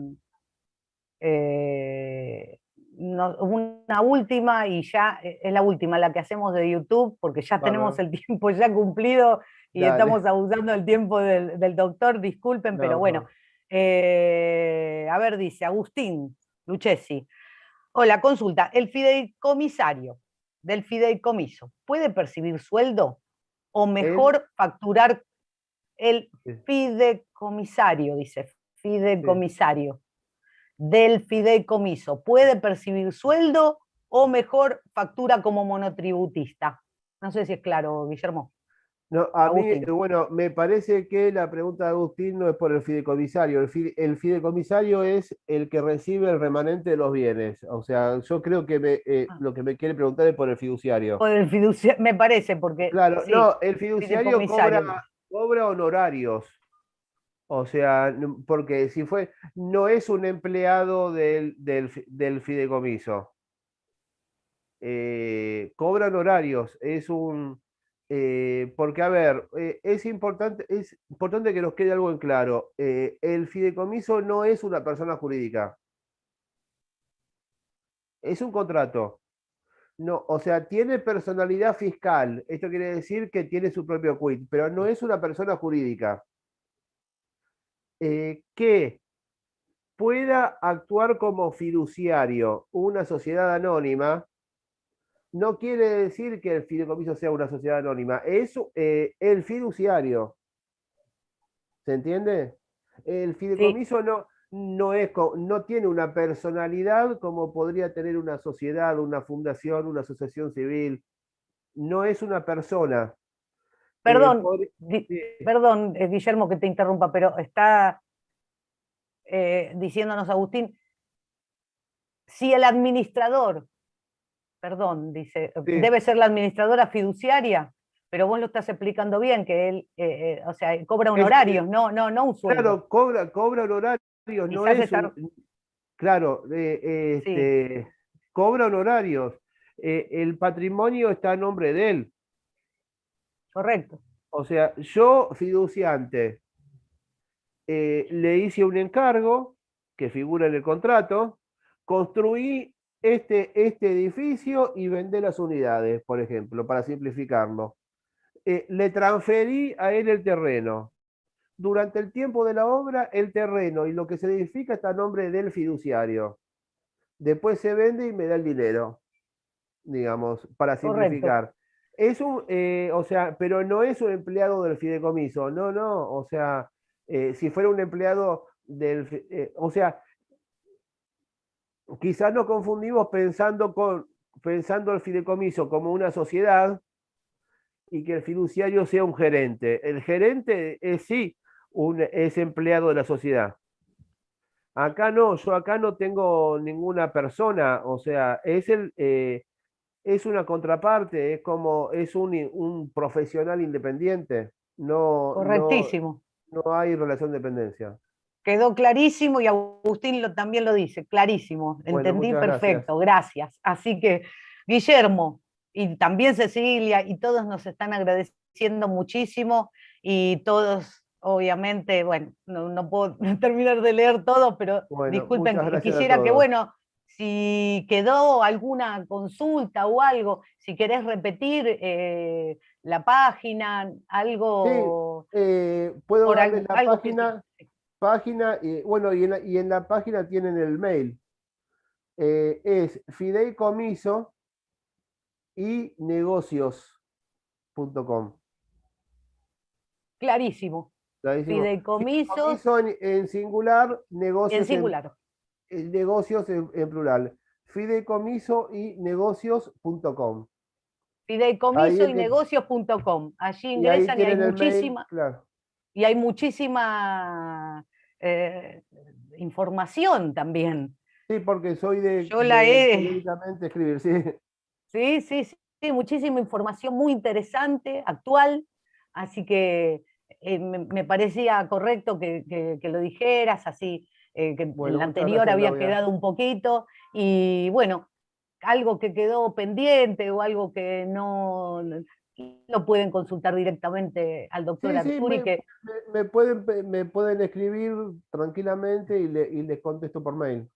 eh, una última, y ya es la última, la que hacemos de YouTube, porque ya tenemos Bárbaro. el tiempo ya cumplido y estamos Dale. abusando del tiempo del doctor, disculpen, pero No, bueno. no. A ver, dice Agustín Lucchesi. Hola, consulta. ¿El fideicomisario del fideicomiso puede percibir sueldo o Él, mejor facturar el sí, fideicomisario, dice, sí. fideicomisario del fideicomiso puede percibir sueldo o mejor factura como monotributista? No sé si es claro, Guillermo. No, a mí, Agustín. bueno, me parece que la pregunta de Agustín no es por el fideicomisario. El fideicomisario es el que recibe el remanente de los bienes. O sea, yo creo que Ah, lo que me quiere preguntar es por el fiduciario. o del fiduciario, me parece, porque Claro, sí, no, el fiduciario fideicomisario. cobra honorarios. O sea, porque si fue, no es un empleado del fideicomiso. Cobran horarios, porque a ver, es importante que nos quede algo en claro. El fideicomiso no es una persona jurídica, es un contrato. No, o sea, tiene personalidad fiscal. Esto quiere decir que tiene su propio quit, pero no es una persona jurídica. Que pueda actuar como fiduciario una sociedad anónima no quiere decir que el fideicomiso sea una sociedad anónima. Es el fiduciario. ¿Se entiende? El Sí, fideicomiso no tiene una personalidad como podría tener una sociedad, una fundación, una asociación civil. No es una persona. perdón, Por- sí, perdón, Guillermo, que te interrumpa, pero está diciéndonos Agustín, si el administrador, perdón, dice, sí. debe ser la administradora fiduciaria, pero vos lo estás explicando bien, que él, o sea, cobra un Es, horario, no un sueldo. claro, cobra honorarios, no Quizás es un. estar, Claro, sí, cobra honorarios. El patrimonio está a nombre de él. correcto, O sea, yo, fiduciante, le hice un encargo que figura en el contrato, construí este edificio y vendé las unidades, por ejemplo, para simplificarlo. Le transferí a él el terreno. Durante el tiempo de la obra, el terreno y lo que se edifica está a nombre del fiduciario. Después se vende y me da el dinero, digamos, para correcto. simplificar. O sea, pero no es un empleado del fideicomiso, no, o sea, si fuera un empleado o sea, quizás nos confundimos pensando el fideicomiso como una sociedad y que el fiduciario sea un gerente. El gerente sí, es empleado de la sociedad. Acá no, yo acá no tengo ninguna persona, o sea, es una contraparte, es un profesional independiente. Correctísimo. No hay relación de dependencia. Quedó clarísimo y Agustín también lo dice, clarísimo, Bueno, entendí muchas gracias. perfecto, gracias. Así que, Guillermo, y también Cecilia, y todos nos están agradeciendo muchísimo, y todos, obviamente, bueno, no puedo terminar de leer todo, pero Bueno, disculpen, muchas gracias a quisiera que, todos. bueno, si quedó alguna consulta o algo, si querés repetir la página, Sí, algo, puedo por darles algo, la algo que página, y bueno, y en la página tienen el mail. Es fideicomiso y negocios.com. clarísimo. Clarísimo. Fideicomisos Fideicomiso en singular, en negocios singular. en plural. Fideicomiso y negocios.com. Ahí Fideicomiso el y que, negocios.com. Allí y ahí ingresan tienen el mail, claro. y hay muchísima eh, información también. Sí, porque soy Yo la he, periódicamente escribir, sí. sí, muchísima información muy interesante, actual, así que me parecía correcto que lo dijeras, así que en Bueno, la muchas anterior gracias, había Claudia. quedado un poquito, y bueno, algo que quedó pendiente o algo que no lo pueden consultar directamente al doctor Sí, sí, Arturi, que me pueden escribir tranquilamente y les contesto por mail.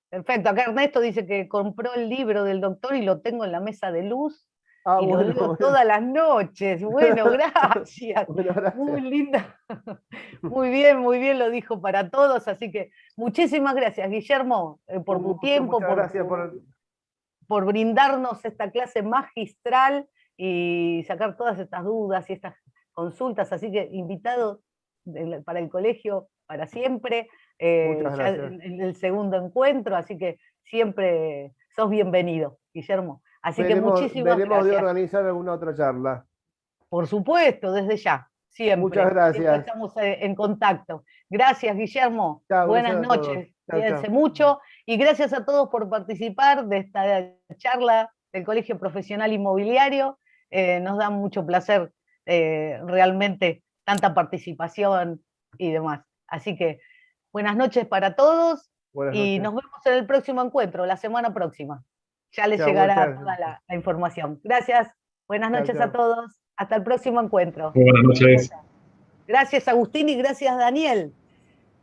perfecto. Acá Ernesto dice que compró el libro del doctor y lo tengo en la mesa de luz Ah, y lo bueno, leo bueno. todas las noches. Bueno, gracias. Bueno, Muy gracias. linda. Muy bien lo dijo para todos. Así que muchísimas gracias, Guillermo, por Un tu gusto, tiempo, muchas gracias por. por brindarnos esta clase magistral y sacar todas estas dudas y estas consultas. Así que invitado para el colegio para siempre, Muchas ya gracias. en el segundo encuentro, así que siempre sos bienvenido, Guillermo. Así que muchísimas Veremos de gracias. organizar alguna otra charla. Por supuesto, desde ya, Muchas siempre gracias. estamos en contacto. Gracias, Guillermo. Chao, Buenas gracias a todos. noches. Chao, Cuídense chao. mucho y gracias a todos por participar de esta charla del Colegio Profesional Inmobiliario. Nos da mucho placer realmente tanta participación y demás. Así que buenas noches para todos Buenas y noches. nos vemos en el próximo encuentro, la semana próxima. Ya les Chao, llegará muchas toda la información. Gracias, buenas Chao, noches chao. a todos, hasta el próximo encuentro. Muy buenas noches. Gracias Agustín y gracias Daniel.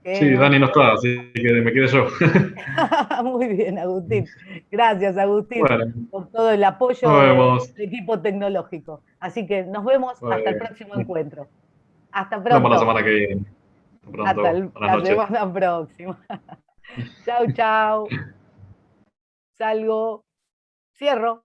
que Sí, nos- Dani no está, así que me quedé yo. Muy bien, Agustín. Gracias, Agustín, Bueno, por todo el apoyo nos vemos. del equipo tecnológico. Así que nos vemos hasta el Bueno, próximo encuentro. Hasta nos vemos la pronto. semana que viene. Hasta pronto. Hasta Buenas la noches. semana próxima. Chau, chau. Salgo. Cierro.